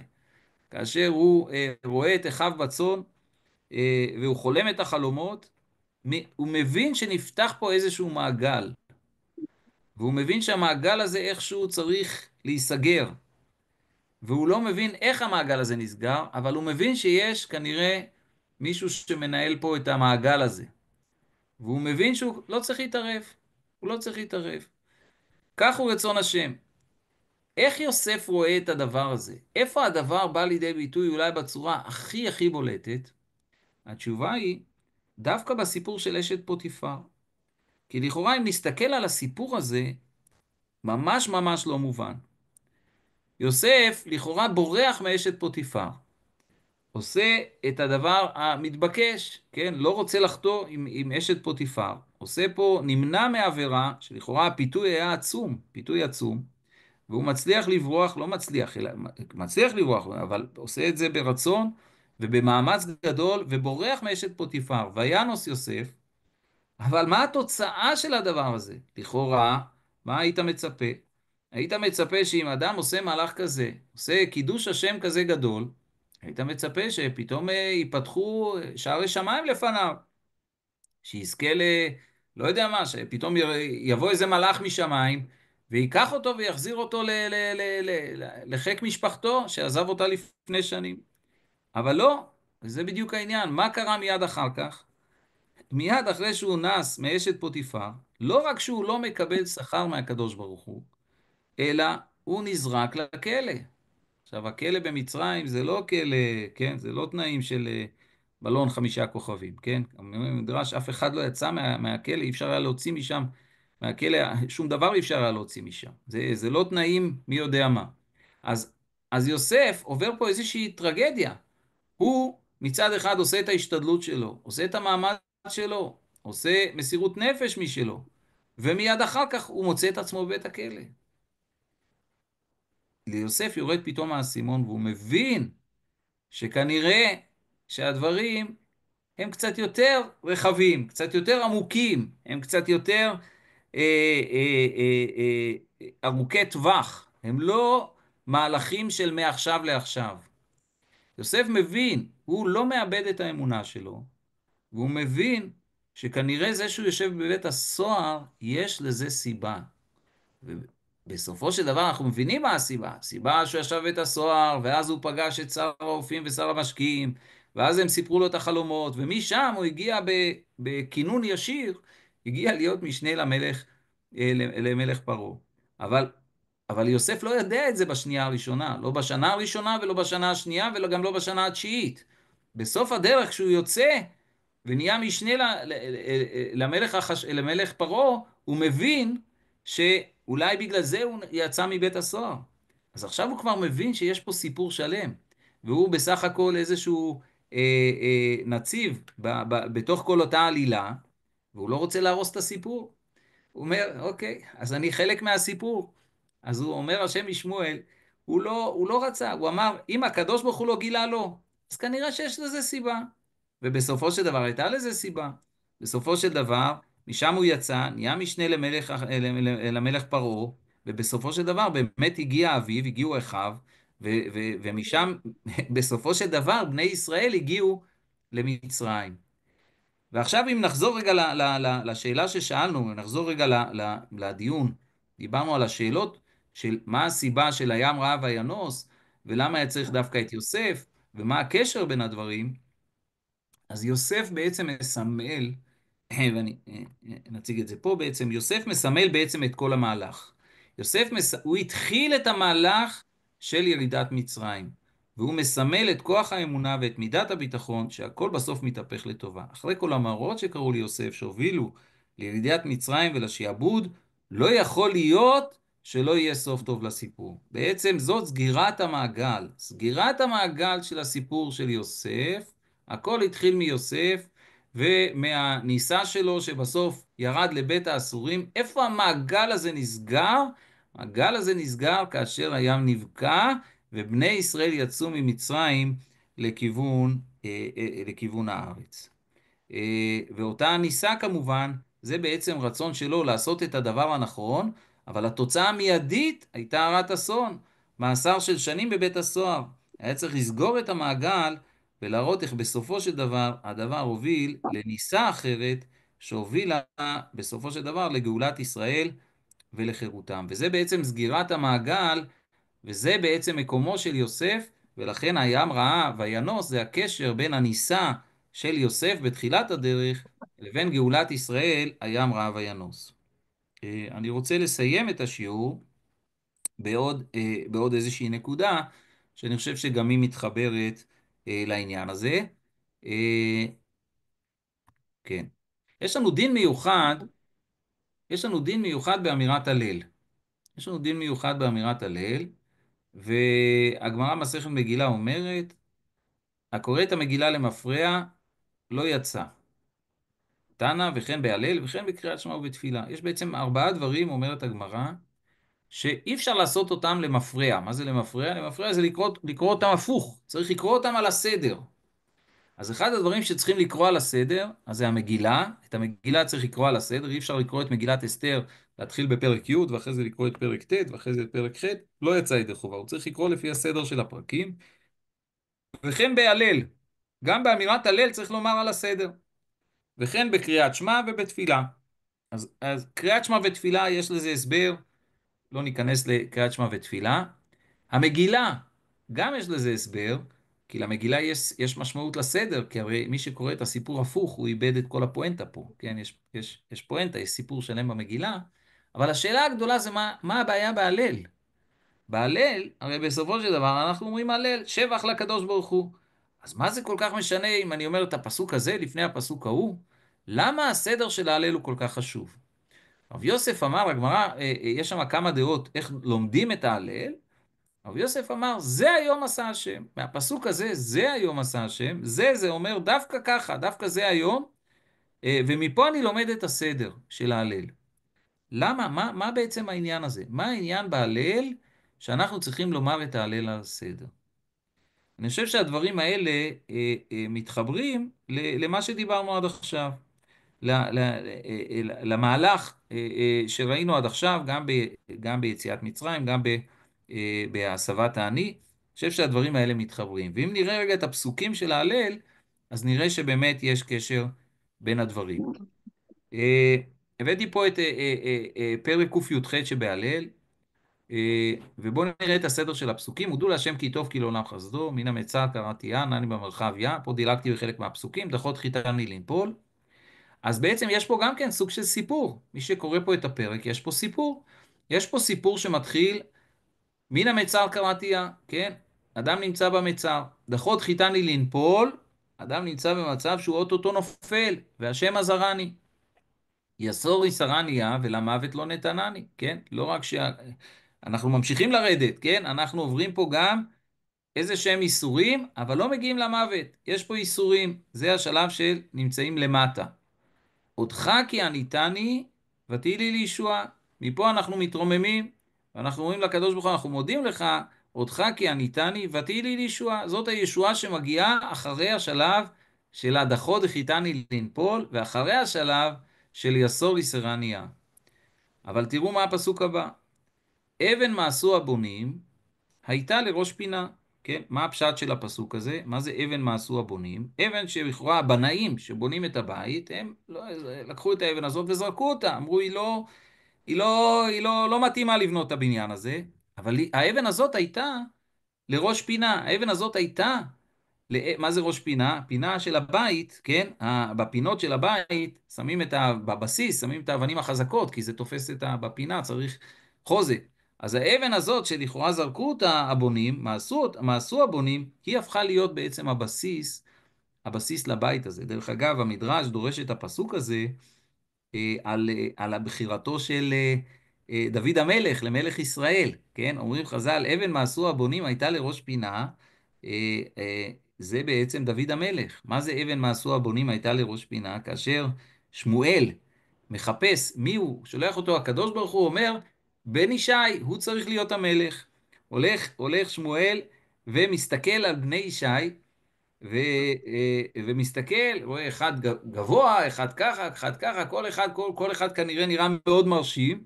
כאשר הוא רואה את אחיו בצאן, והוא חולם את החלומות, הוא מבין שנפתח פה איזשהו מעגל, והוא מבין שהמעגל הזה איכשהו צריך להיסגר, והוא לא מבין איך המעגל הזה נסגר, אבל הוא מבין שיש כנראה מישהו שמנהל פה את המעגל הזה, והוא מבין שהוא לא צריך להתערב, הוא לא צריך להתערב. כך הוא רצון השם. איך יוסף רואה את הדבר הזה? איפה הדבר בא לידי ביטוי אולי בצורה הכי הכי בולטת? התשובה היא דווקא בסיפור של אשת פוטיפר. כי לכאורה אם נסתכל על הסיפור הזה, ממש ממש לא מובן. יוסף לכאורה בורח מאשת פוטיפר. עושה את הדבר המתבקש, כן? לא רוצה לחטוא עם אשת פוטיפר. עושה פה, נמנע מעבירה, שלכאורה הפיתוי היה עצום, פיתוי עצום, והוא מצליח לברוח, לא מצליח, אלא מצליח לברוח, אבל עושה את זה ברצון ובמאמץ גדול, ובורח מאשת פוטיפר. וינוס יוסף, אבל מה התוצאה של הדבר הזה? לכאורה, מה היית מצפה? היית מצפה שאם אדם עושה מהלך כזה, עושה קידוש השם כזה גדול, היית מצפה שפתאום ייפתחו שערי שמיים לפניו, שיזכה לא יודע מה, שפתאום יבוא איזה מלאך משמיים, ויקח אותו ויחזיר אותו לחיק משפחתו, שעזב אותה לפני שנים. אבל לא, זה בדיוק העניין. מה קרה מיד אחר כך? מיד אחרי שהוא נס מאשת פוטיפר, לא רק שהוא לא מקבל שכר מהקדוש ברוך הוא, אלא הוא נזרק לכלא. עכשיו, הכלא במצרים זה לא כלא, כן? זה לא תנאים של בלון 5 כוכבים, כן? במדרש אף אחד לא יצא מהכלא, אי אפשר היה להוציא משם, מהכלא, שום דבר אי אפשר היה להוציא משם. זה לא תנאים מי יודע מה. אז יוסף עובר פה איזושהי טרגדיה. הוא מצד אחד עושה את ההשתדלות שלו, עושה את המאמץ שלו, עושה מסירות נפש משלו, ומיד אחר כך הוא מוצא את עצמו בבית הכלא. ליוסף יורד פתאום האסימון, והוא מבין שכנראה שהדברים הם קצת יותר רחבים, קצת יותר עמוקים, הם קצת יותר ארוכי טווח, הם לא מהלכים של מעכשיו לעכשיו. יוסף מבין, הוא לא מאבד את האמונה שלו, והוא מבין שכנראה זה שהוא יושב בבית הסוהר, יש לזה סיבה. ובסופו של דבר אנחנו מבינים מה הסיבה. הסיבה שהוא ישב בבית הסוהר, ואז הוא פגש את שר האופים ושר המשקיעים, ואז הם סיפרו לו את החלומות, ומשם הוא הגיע בכינון ישיר, הגיע להיות משנה למלך פרעה. אבל יוסף לא יודע את זה בשנייה הראשונה, לא בשנה הראשונה ולא בשנה השנייה וגם לא בשנה התשיעית. בסוף הדרך כשהוא יוצא ונהיה משנה למלך פרעה, הוא מבין שאולי בגלל זה הוא יצא מבית הסוהר. אז עכשיו הוא כבר מבין שיש פה סיפור שלם, והוא בסך הכל איזשהו נציב בתוך כל אותה עלילה, והוא לא רוצה להרוס את הסיפור. הוא אומר, אוקיי, אז אני חלק מהסיפור. אז הוא אומר השם משמואל, הוא לא רצה, הוא אמר, אם הקדוש ברוך הוא לא גילה לו, אז כנראה שיש לזה סיבה. ובסופו של דבר הייתה לזה סיבה. בסופו של דבר, משם הוא יצא, נהיה משנה למלך פרעה, ובסופו של דבר באמת הגיע אביו, הגיעו אחיו, ומשם, בסופו של דבר, בני ישראל הגיעו למצרים. ועכשיו אם נחזור רגע לשאלה ששאלנו, נחזור רגע לדיון, דיברנו על השאלות של מה הסיבה של הים רעה וינוס, ולמה היה צריך דווקא את יוסף, ומה הקשר בין הדברים. אז יוסף בעצם מסמל, ואני נציג את זה פה בעצם, יוסף מסמל בעצם את כל המהלך. הוא התחיל את המהלך של ילידת מצרים, והוא מסמל את כוח האמונה ואת מידת הביטחון, שהכל בסוף מתהפך לטובה. אחרי כל המראות שקראו ליוסף, שהובילו לילידת מצרים ולשיעבוד, לא יכול להיות שלא יהיה סוף טוב לסיפור. בעצם זאת סגירת המעגל, סגירת המעגל של הסיפור של יוסף. הכל התחיל מיוסף ומהניסה שלו שבסוף ירד לבית האסורים. איפה המעגל הזה נסגר? המעגל הזה נסגר כאשר הים נבקע ובני ישראל יצאו ממצרים לכיוון הארץ. ואותה הניסה כמובן, זה בעצם רצון שלו לעשות את הדבר הנכון, אבל התוצאה המיידית הייתה הרת אסון, מאסר של שנים בבית הסוהר. היה צריך לסגור את המעגל ולהראות איך בסופו של דבר הדבר הוביל לניסה אחרת, שהובילה בסופו של דבר לגאולת ישראל ולחירותם. וזה בעצם סגירת המעגל, וזה בעצם מקומו של יוסף, ולכן הים רעה וינוס זה הקשר בין הניסה של יוסף בתחילת הדרך לבין גאולת ישראל, הים רעה וינוס. אני רוצה לסיים את השיעור בעוד איזושהי נקודה, שאני חושב שגם היא מתחברת לעניין הזה. כן. יש לנו דין מיוחד, יש לנו דין מיוחד באמירת הלל. יש לנו דין מיוחד באמירת הלל, והגמרא מסכת מגילה אומרת, הקורא את המגילה למפרע לא יצא. תנא וכן בהלל וכן בקריאת שמע ובתפילה. יש בעצם 4 דברים, אומרת הגמרא, שאי אפשר לעשות אותם למפרע. מה זה למפרע? למפרע זה לקרוא אותם הפוך. צריך לקרוא אותם על הסדר. אז אחד הדברים שצריכים לקרוא על הסדר, אז זה המגילה. את המגילה צריך לקרוא על הסדר. אי אפשר לקרוא את מגילת אסתר, להתחיל בפרק י' ואחרי זה לקרוא את פרק ט' ואחרי זה את פרק ח'. לא יצא ידי חובה. הוא צריך לקרוא לפי הסדר של הפרקים. וכן בהלל. גם באמירת הלל צריך לומר על הסדר. וכן בקריאת שמע ובתפילה. אז קריאת שמע ותפילה יש לזה הסבר, לא ניכנס לקריאת שמע ותפילה. המגילה, גם יש לזה הסבר, כי למגילה יש משמעות לסדר, כי הרי מי שקורא את הסיפור הפוך, הוא איבד את כל הפואנטה פה, כן? יש פואנטה, יש סיפור שלם במגילה, אבל השאלה הגדולה זה מה הבעיה בהלל? בהלל, הרי בסופו של דבר אנחנו אומרים הלל, שבח לקדוש ברוך הוא. אז מה זה כל כך משנה אם אני אומר את הפסוק הזה לפני הפסוק ההוא? למה הסדר של ההלל הוא כל כך חשוב? רב יוסף אמר, הגמרא, יש שם כמה דעות איך לומדים את ההלל. רב יוסף אמר, זה היום עשה השם. מהפסוק הזה, זה היום עשה השם. זה אומר דווקא ככה, דווקא זה היום. ומפה אני לומד את הסדר של ההלל. למה? מה בעצם העניין הזה? מה העניין בהלל שאנחנו צריכים לומר את ההלל על הסדר? אני חושב שהדברים האלה מתחברים למה שדיברנו עד עכשיו. למהלך שראינו עד עכשיו, גם ביציאת מצרים, גם בהסבת העני. אני חושב שהדברים האלה מתחברים. ואם נראה רגע את הפסוקים של ההלל, אז נראה שבאמת יש קשר בין הדברים. הבאתי פה את פרק קי"ח שבהלל, ובואו נראה את הסדר של הפסוקים. הודו להשם כי טוב כי לעולם חסדו, מן המצר קראתי אני במרחב יה. פה דילגתי בחלק מהפסוקים, דחות חיתני לנפול. אז בעצם יש פה גם כן סוג של סיפור. מי שקורא פה את הפרק, יש פה סיפור. יש פה סיפור שמתחיל מן המצר קראתיה, כן? אדם נמצא במצר. דחות חיתני לנפול, אדם נמצא במצב שהוא אוטוטו נופל, והשם עזרני. יסור יסרניה ולמוות לא נתנני, כן? לא רק אנחנו ממשיכים לרדת, כן? אנחנו עוברים פה גם איזה שהם איסורים, אבל לא מגיעים למוות. יש פה איסורים, זה השלב של נמצאים למטה. אותך כי עניתני ותהי לי לישועה. מפה אנחנו מתרוממים, ואנחנו אומרים לקדוש ברוך הוא, אנחנו מודים לך, אותך כי עניתני ותהי לי לישועה. זאת הישועה שמגיעה אחרי השלב של הדחו דחיתני לנפול, ואחרי השלב של יסור יסרניה. אבל תראו מה הפסוק הבא. אבן מעשו הבונים הייתה לראש פינה. כן? מה הפשט של הפסוק הזה? מה זה אבן מעשו הבונים? אבן שלכאורה הבנאים שבונים את הבית, הם לא, לקחו את האבן הזאת וזרקו אותה. אמרו, היא לא מתאימה לבנות את הבניין הזה. אבל האבן הזאת הייתה לראש פינה. האבן הזאת הייתה מה זה ראש פינה? פינה של הבית, כן? בפינות של הבית שמים בבסיס, שמים את האבנים החזקות, כי זה תופס בפינה, צריך חוזק. אז האבן הזאת שלכאורה זרקו אותה הבונים, מעשו הבונים, היא הפכה להיות בעצם הבסיס לבית הזה. דרך אגב, המדרש דורש את הפסוק הזה, על הבחירתו של דוד המלך למלך ישראל, כן? אומרים חז"ל, אבן מעשו הבונים הייתה לראש פינה, זה בעצם דוד המלך. מה זה אבן מעשו הבונים הייתה לראש פינה? כאשר שמואל מחפש מי הוא, שולח אותו הקדוש ברוך הוא, אומר, בן ישי, הוא צריך להיות המלך. הולך שמואל ומסתכל על בני ישי, ומסתכל, רואה אחד גבוה, אחד ככה, אחד ככה, כל אחד כנראה נראה מאוד מרשים,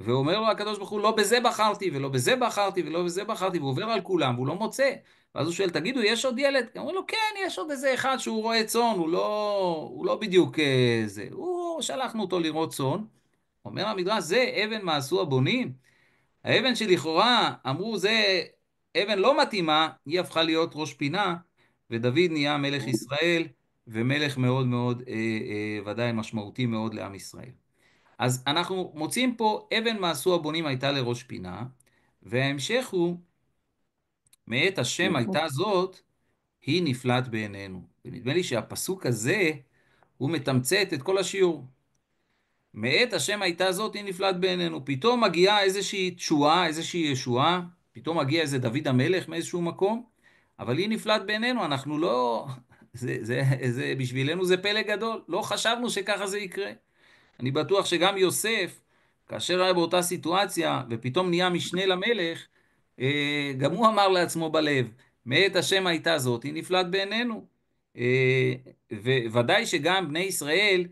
ואומר לו הקדוש ברוך הוא, לא בזה בחרתי, ולא בזה בחרתי, ולא בזה בחרתי, והוא עובר על כולם, והוא לא מוצא. ואז הוא שואל, תגידו, יש עוד ילד? אומרים לו, כן, יש עוד איזה אחד שהוא רועה צאן, הוא לא בדיוק זה. שלחנו אותו לראות צאן. אומר המדרש, זה אבן מעשו הבונים. האבן שלכאורה אמרו זה אבן לא מתאימה, היא הפכה להיות ראש פינה, ודוד נהיה מלך ישראל, ומלך מאוד מאוד ודאי משמעותי מאוד לעם ישראל. אז אנחנו מוצאים פה אבן מעשו הבונים הייתה לראש פינה, וההמשך הוא מאת השם הייתה זאת, היא נפלט בעינינו. ונדמה לי שהפסוק הזה הוא מתמצת את כל השיעור. מאת השם הייתה זאת, היא נפלט בעינינו. פתאום מגיעה איזושהי תשועה, איזושהי ישועה, פתאום מגיע איזה דוד המלך מאיזשהו מקום, אבל היא נפלט בעינינו, אנחנו לא... בשבילנו זה פלא גדול, לא חשבנו שככה זה יקרה. אני בטוח שגם יוסף, כאשר היה באותה סיטואציה, ופתאום נהיה משנה למלך, גם הוא אמר לעצמו בלב, מאת השם הייתה זאת, היא נפלט בעינינו. וודאי שגם בני ישראל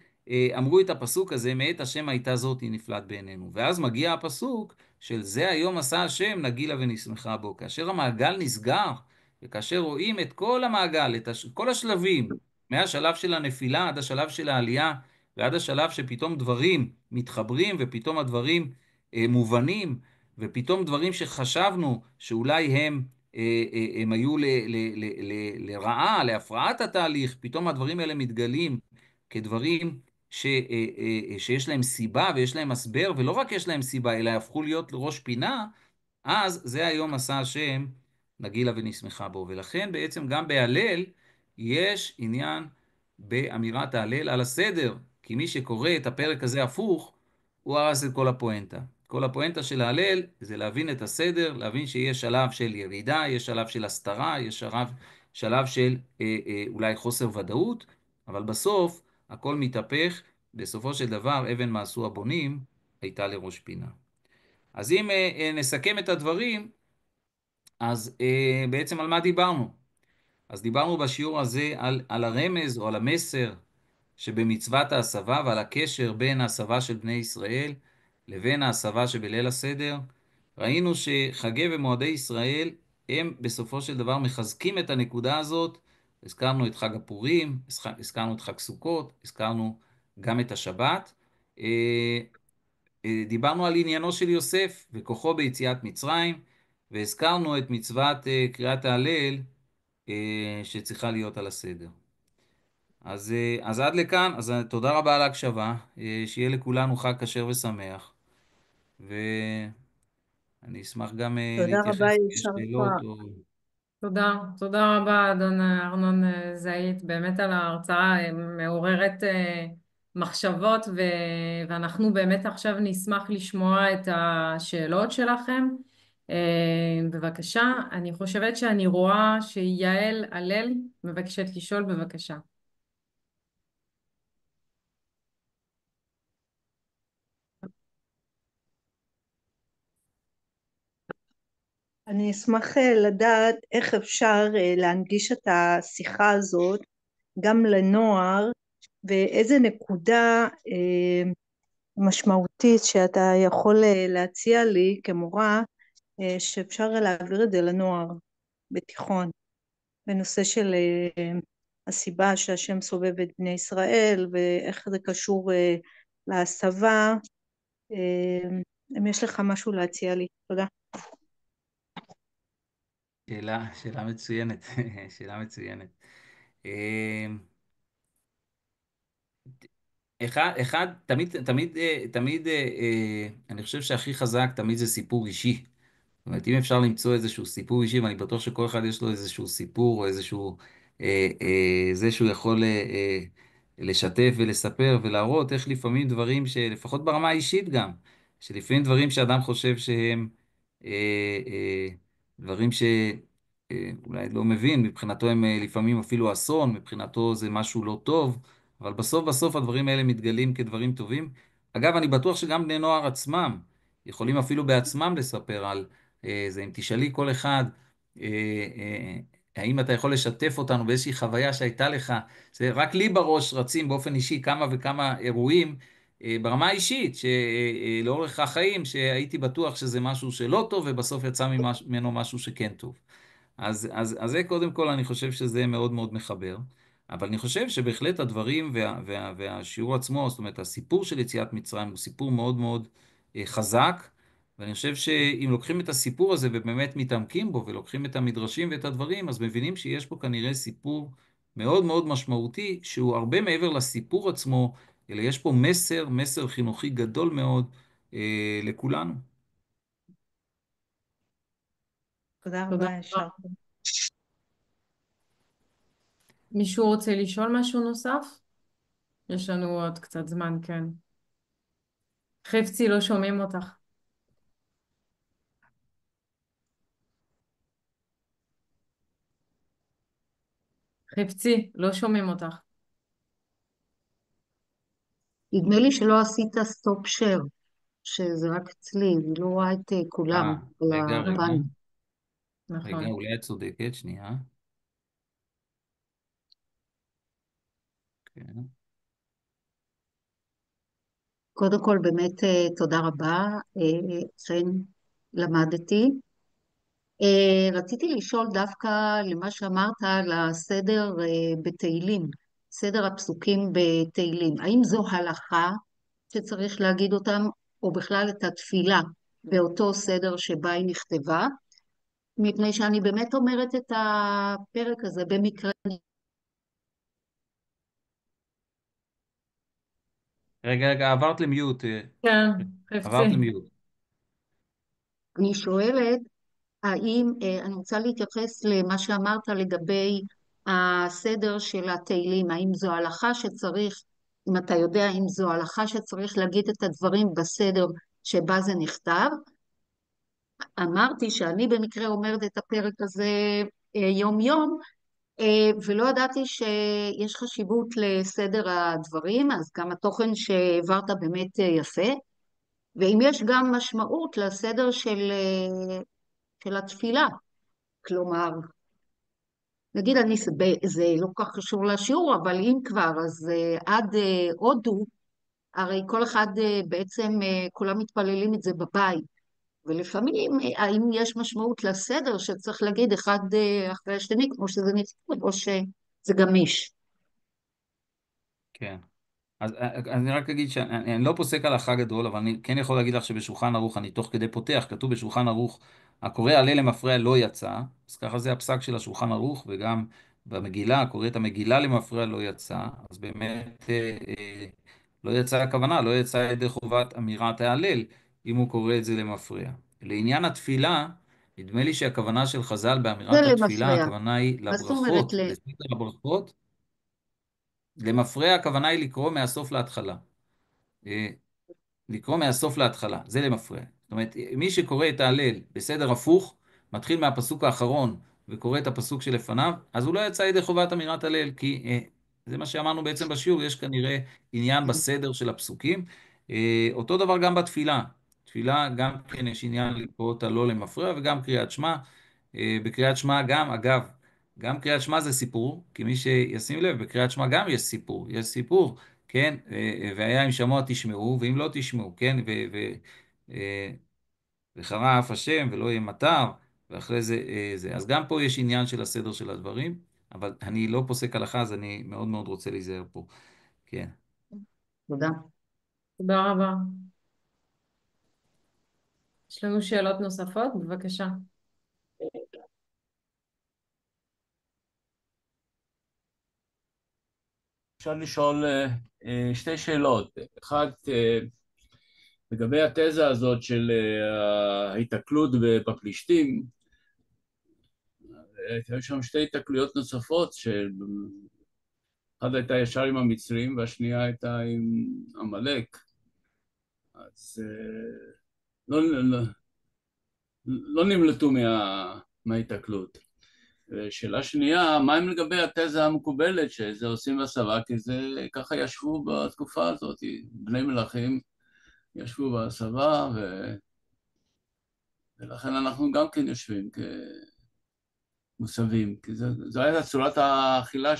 אמרו את הפסוק הזה, מאת השם הייתה זאת, היא נפלט בעינינו. ואז מגיע הפסוק של זה היום עשה השם, נגילה ונשמחה בו. כאשר המעגל נסגר, וכאשר רואים את כל המעגל, כל השלבים, מהשלב של הנפילה עד השלב של העלייה, ועד השלב שפתאום דברים מתחברים, ופתאום הדברים מובנים, ופתאום דברים שחשבנו שאולי הם היו לרעה, להפרעת התהליך, פתאום הדברים האלה מתגלים כדברים שיש להם סיבה ויש להם הסבר, ולא רק יש להם סיבה, אלא הפכו להיות לראש פינה, אז זה היום עשה השם, נגילה ונשמחה בו. ולכן בעצם גם בהלל יש עניין באמירת ההלל על הסדר, כי מי שקורא את הפרק הזה הפוך, הוא הרס את כל הפואנטה. כל הפואנטה של ההלל זה להבין את הסדר, להבין שיש שלב של ירידה, יש שלב של הסתרה, יש שלב של אולי חוסר ודאות, אבל בסוף הכל מתהפך, בסופו של דבר אבן מעשו הבונים הייתה לראש פינה. אז אם נסכם את הדברים, אז בעצם על מה דיברנו? אז דיברנו בשיעור הזה על הרמז או על המסר שבמצוות ההסבה ועל הקשר בין ההסבה של בני ישראל לבין ההסבה שבליל הסדר. ראינו שחגי ומועדי ישראל הם בסופו של דבר מחזקים את הנקודה הזאת. הזכרנו את חג הפורים, הזכרנו את חג סוכות, הזכרנו גם את השבת. דיברנו על עניינו של יוסף וכוחו ביציאת מצרים, והזכרנו את מצוות קריאת ההלל שצריכה להיות על הסדר. אז עד לכאן, אז תודה רבה על ההקשבה, שיהיה לכולנו חג כשר ושמח, ו... אני אשמח גם תודה רבה, להתייחס אם יש יישר שאלות כוח. או... תודה רבה, אדון ארנון זעית, באמת על ההרצאה מעוררת מחשבות, ואנחנו באמת עכשיו נשמח לשמוע את השאלות שלכם. בבקשה, אני חושבת שאני רואה שיעל הלל מבקשת לשאול, בבקשה. אני אשמח לדעת איך אפשר להנגיש את השיחה הזאת גם לנוער, ואיזה נקודה משמעותית שאתה יכול להציע לי כמורה שאפשר להעביר את זה לנוער בתיכון, בנושא של הסיבה שהשם סובב את בני ישראל ואיך זה קשור להסבה. אם יש לך משהו להציע לי. תודה. שאלה מצוינת, שאלה מצוינת. תמיד, אני חושב שהכי חזק תמיד זה סיפור אישי. זאת אומרת, אם אפשר למצוא איזשהו סיפור אישי, ואני בטוח שכל אחד יש לו איזשהו סיפור, או איזשהו, זה שהוא יכול לשתף ולספר ולהראות איך לפעמים דברים שלפחות ברמה האישית גם, שלפעמים דברים שאדם חושב שהם אה, אה, דברים שאולי לא מבין, מבחינתו הם לפעמים אפילו אסון, מבחינתו זה משהו לא טוב, אבל בסוף בסוף הדברים האלה מתגלים כדברים טובים. אגב, אני בטוח שגם בני נוער עצמם יכולים אפילו בעצמם לספר על זה. אם תשאלי כל אחד, אה, האם אתה יכול לשתף אותנו באיזושהי חוויה שהייתה לך, זה רק לי בראש רצים באופן אישי כמה וכמה אירועים ברמה האישית, שלאורך החיים שהייתי בטוח שזה משהו שלא טוב, ובסוף יצא ממנו משהו שכן טוב. אז זה קודם כל, אני חושב שזה מאוד מאוד מחבר. אבל אני חושב שבהחלט הדברים והשיעור עצמו, זאת אומרת, הסיפור של יציאת מצרים הוא סיפור מאוד מאוד חזק, ואני חושב שאם לוקחים את הסיפור הזה ובאמת מתעמקים בו, ולוקחים את המדרשים ואת הדברים, אז מבינים שיש פה כנראה סיפור מאוד מאוד משמעותי, שהוא הרבה מעבר לסיפור עצמו, אלא יש פה מסר חינוכי גדול מאוד לכולנו. תודה תודה רבה, רבה. יישר כוח. מישהו רוצה לשאול משהו נוסף? יש לנו עוד קצת זמן, כן. חפצי, לא שומעים אותך. חפצי, לא שומעים אותך. נדמה לי שלא עשית סטופ שייר, שזה רק אצלי, אני לא רואה את כולם על רגע, הפאנל. נכון. אולי את צודקת, שנייה. כן. קודם כל באמת תודה רבה, אכן למדתי. רציתי לשאול דווקא למה שאמרת על הסדר בתהילים, סדר הפסוקים בתהילים. האם זו הלכה שצריך להגיד אותם, או בכלל את התפילה באותו סדר שבה היא נכתבה? מפני שאני באמת אומרת את הפרק הזה במקרה. רגע, עברת למיוט. כן, עברת חפצי. למיוט. אני שואלת, האם, אני רוצה להתייחס למה שאמרת לגבי הסדר של התהילים, האם זו הלכה שצריך, אם אתה יודע אם זו הלכה שצריך להגיד את הדברים בסדר שבה זה נכתב. אמרתי שאני במקרה אומרת את הפרק הזה יום יום, ולא ידעתי שיש חשיבות לסדר הדברים, אז גם התוכן שהעברת באמת יפה, ואם יש גם משמעות לסדר של התפילה, כלומר, נגיד זה לא כל כך קשור לשיעור, אבל אם כבר, אז עד הודו, הרי כל אחד בעצם, כולם מתפללים את זה בבית, ולפעמים האם יש משמעות לסדר שצריך להגיד אחד אחרי השני, כמו שזה נכתב, או שזה גמיש. כן. אז אני רק אגיד שאני לא פוסק הלכה גדול, אבל אני כן יכול להגיד לך שבשולחן ערוך, אני תוך כדי פותח, כתוב בשולחן ערוך, הקורא עלה למפרע לא יצא, אז ככה זה הפסק של השולחן ערוך, וגם במגילה, הקורא את המגילה למפרע לא יצא, אז באמת לא יצא הכוונה, לא יצא ידי חובת אמירת ההלל, אם הוא קורא את זה למפרע. לעניין התפילה, נדמה לי שהכוונה של חז"ל זה באמירת התפילה, למפרע. הכוונה היא מה זאת אומרת לברכות, לסדר הברכות. למפרע הכוונה היא לקרוא מהסוף להתחלה. אה, לקרוא מהסוף להתחלה, זה למפרע. זאת אומרת, מי שקורא את ההלל בסדר הפוך, מתחיל מהפסוק האחרון וקורא את הפסוק שלפניו, אז הוא לא יצא ידי חובת אמירת הלל, כי זה מה שאמרנו בעצם בשיעור, יש כנראה עניין בסדר של הפסוקים. אותו דבר גם בתפילה. תפילה גם כן יש עניין לקרוא אותה לא למפרע, וגם קריאת שמע. בקריאת שמע גם, אגב, גם קריאת שמע זה סיפור, כי מי שישים לב, בקריאת שמע גם יש סיפור, כן? והיה אם שמוע תשמעו, ואם לא תשמעו, כן? אה, וחרה אף השם ולא יהיה מטר, ואחרי זה זה. אז גם פה יש עניין של הסדר של הדברים, אבל אני לא פוסק הלכה, אז אני מאוד מאוד רוצה להיזהר פה. כן. תודה. תודה רבה. יש לנו שאלות נוספות? בבקשה. אפשר לשאול שתי שאלות. אחת, לגבי התזה הזאת של ההיתקלות בפלישתים, היו שם שתי התקלויות נוספות, אחת הייתה ישר עם המצרים והשנייה הייתה עם עמלק. אז לא נמלטו מההיתקלות. ושאלה שנייה, מה עם לגבי התזה המקובלת שזה עושים בהסבה, כי זה ככה ישבו בתקופה הזאת, בני מלכים ישבו בהסבה, ולכן אנחנו גם כן יושבים כמוסבים, כי זו הייתה צורת האכילה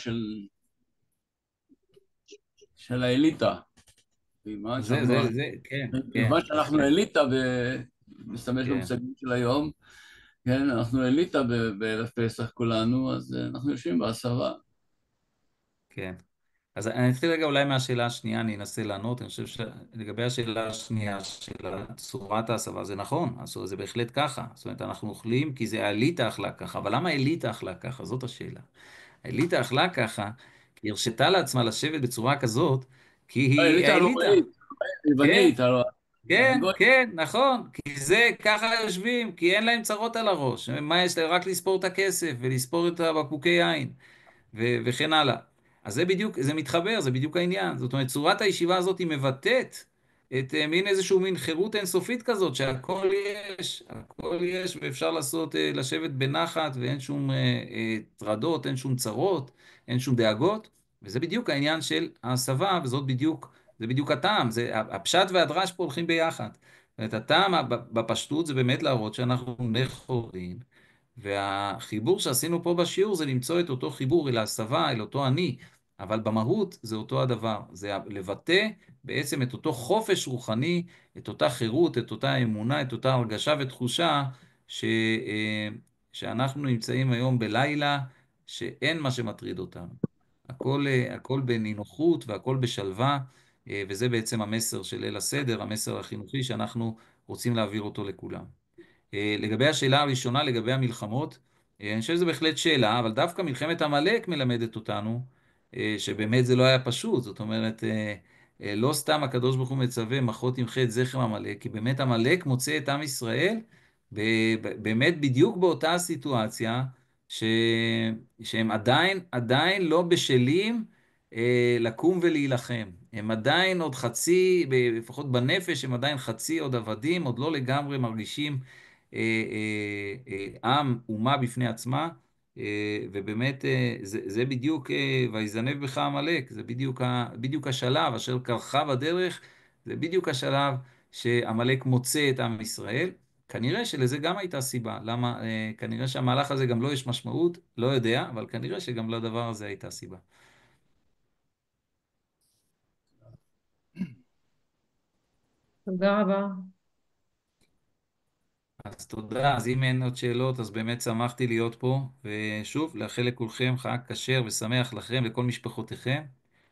של האליטה. כן, כיוון שאנחנו אליטה, ומשתמש כן. במושגים של היום, כן, אנחנו אליטה בערב פסח כולנו, אז אנחנו יושבים בהסבה. כן. אז אני אתחיל רגע אולי מהשאלה השנייה, אני אנסה לענות. אני חושב שלגבי השאלה השנייה של צורת ההסבה, זה נכון, אז זה בהחלט ככה. זאת אומרת, אנחנו אוכלים כי זה האליטה אכלה ככה, אבל למה האליטה אכלה ככה? זאת השאלה. האליטה אכלה ככה, כי היא הרשתה לעצמה לשבת בצורה כזאת, כי היא האליטה האליטה. הרומאית, כן, היוונית, כן, הגוי. כן, נכון, כי זה ככה יושבים, כי אין להם צרות על הראש. מה יש להם? רק לספור את הכסף ולספור את הבקבוקי יין. וכן הלאה. אז זה בדיוק, זה מתחבר, זה בדיוק העניין. זאת אומרת, צורת הישיבה הזאת היא מבטאת את מין איזשהו מין חירות אינסופית כזאת, שהכל יש, הכל יש, ואפשר לעשות, לשבת בנחת, ואין שום טרדות, אין שום צרות, אין שום דאגות, וזה בדיוק העניין של ההסבה, וזאת בדיוק, זה בדיוק הטעם, זה, הפשט והדרש פה הולכים ביחד. זאת אומרת, הטעם בפשטות זה באמת להראות שאנחנו נכונים, והחיבור שעשינו פה בשיעור זה למצוא את אותו חיבור אל ההסבה, אל אותו אני, אבל במהות זה אותו הדבר, זה לבטא בעצם את אותו חופש רוחני, את אותה חירות, את אותה אמונה, את אותה הרגשה ותחושה שאנחנו נמצאים היום בלילה שאין מה שמטריד אותנו. הכל בנינוחות והכל בשלווה, וזה בעצם המסר של ליל הסדר, המסר החינוכי שאנחנו רוצים להעביר אותו לכולם. לגבי השאלה הראשונה, לגבי המלחמות, אני חושב שזו בהחלט שאלה, אבל דווקא מלחמת עמלק מלמדת אותנו, שבאמת זה לא היה פשוט. זאת אומרת, לא סתם הקדוש ברוך הוא מצווה, מחות ימחה את זכר עמלק, כי באמת עמלק מוצא את עם ישראל, באמת בדיוק באותה הסיטואציה, ש... שהם עדיין לא בשלים לקום ולהילחם. הם עדיין עוד חצי, לפחות בנפש, הם עדיין חצי עוד עבדים, עוד לא לגמרי מרגישים עם, אומה בפני עצמה, ובאמת זה בדיוק, ויזנב בך עמלק, זה בדיוק השלב אשר קרחה בדרך, זה בדיוק השלב שעמלק מוצא את עם ישראל. כנראה שלזה גם הייתה סיבה, למה, כנראה שהמהלך הזה גם לא יש משמעות, לא יודע, אבל כנראה שגם לדבר הזה הייתה סיבה. תודה רבה. אז תודה, אז אם אין עוד שאלות, אז באמת שמחתי להיות פה, ושוב, לאחל לכולכם חג כשר ושמח לכם, לכל משפחותיכם,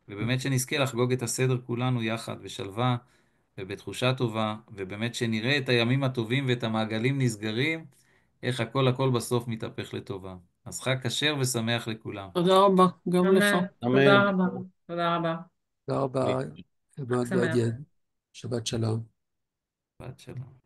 ובאמת שנזכה לחגוג את הסדר כולנו יחד, בשלווה ובתחושה טובה, ובאמת שנראה את הימים הטובים ואת המעגלים נסגרים, איך הכל בסוף מתהפך לטובה. אז חג כשר ושמח לכולם. תודה רבה, גם לך. אמן. אמן. תודה רבה. תודה רבה. תודה רבה, חג עמד שמח. ועדין. שבת שלום. שבת שלום.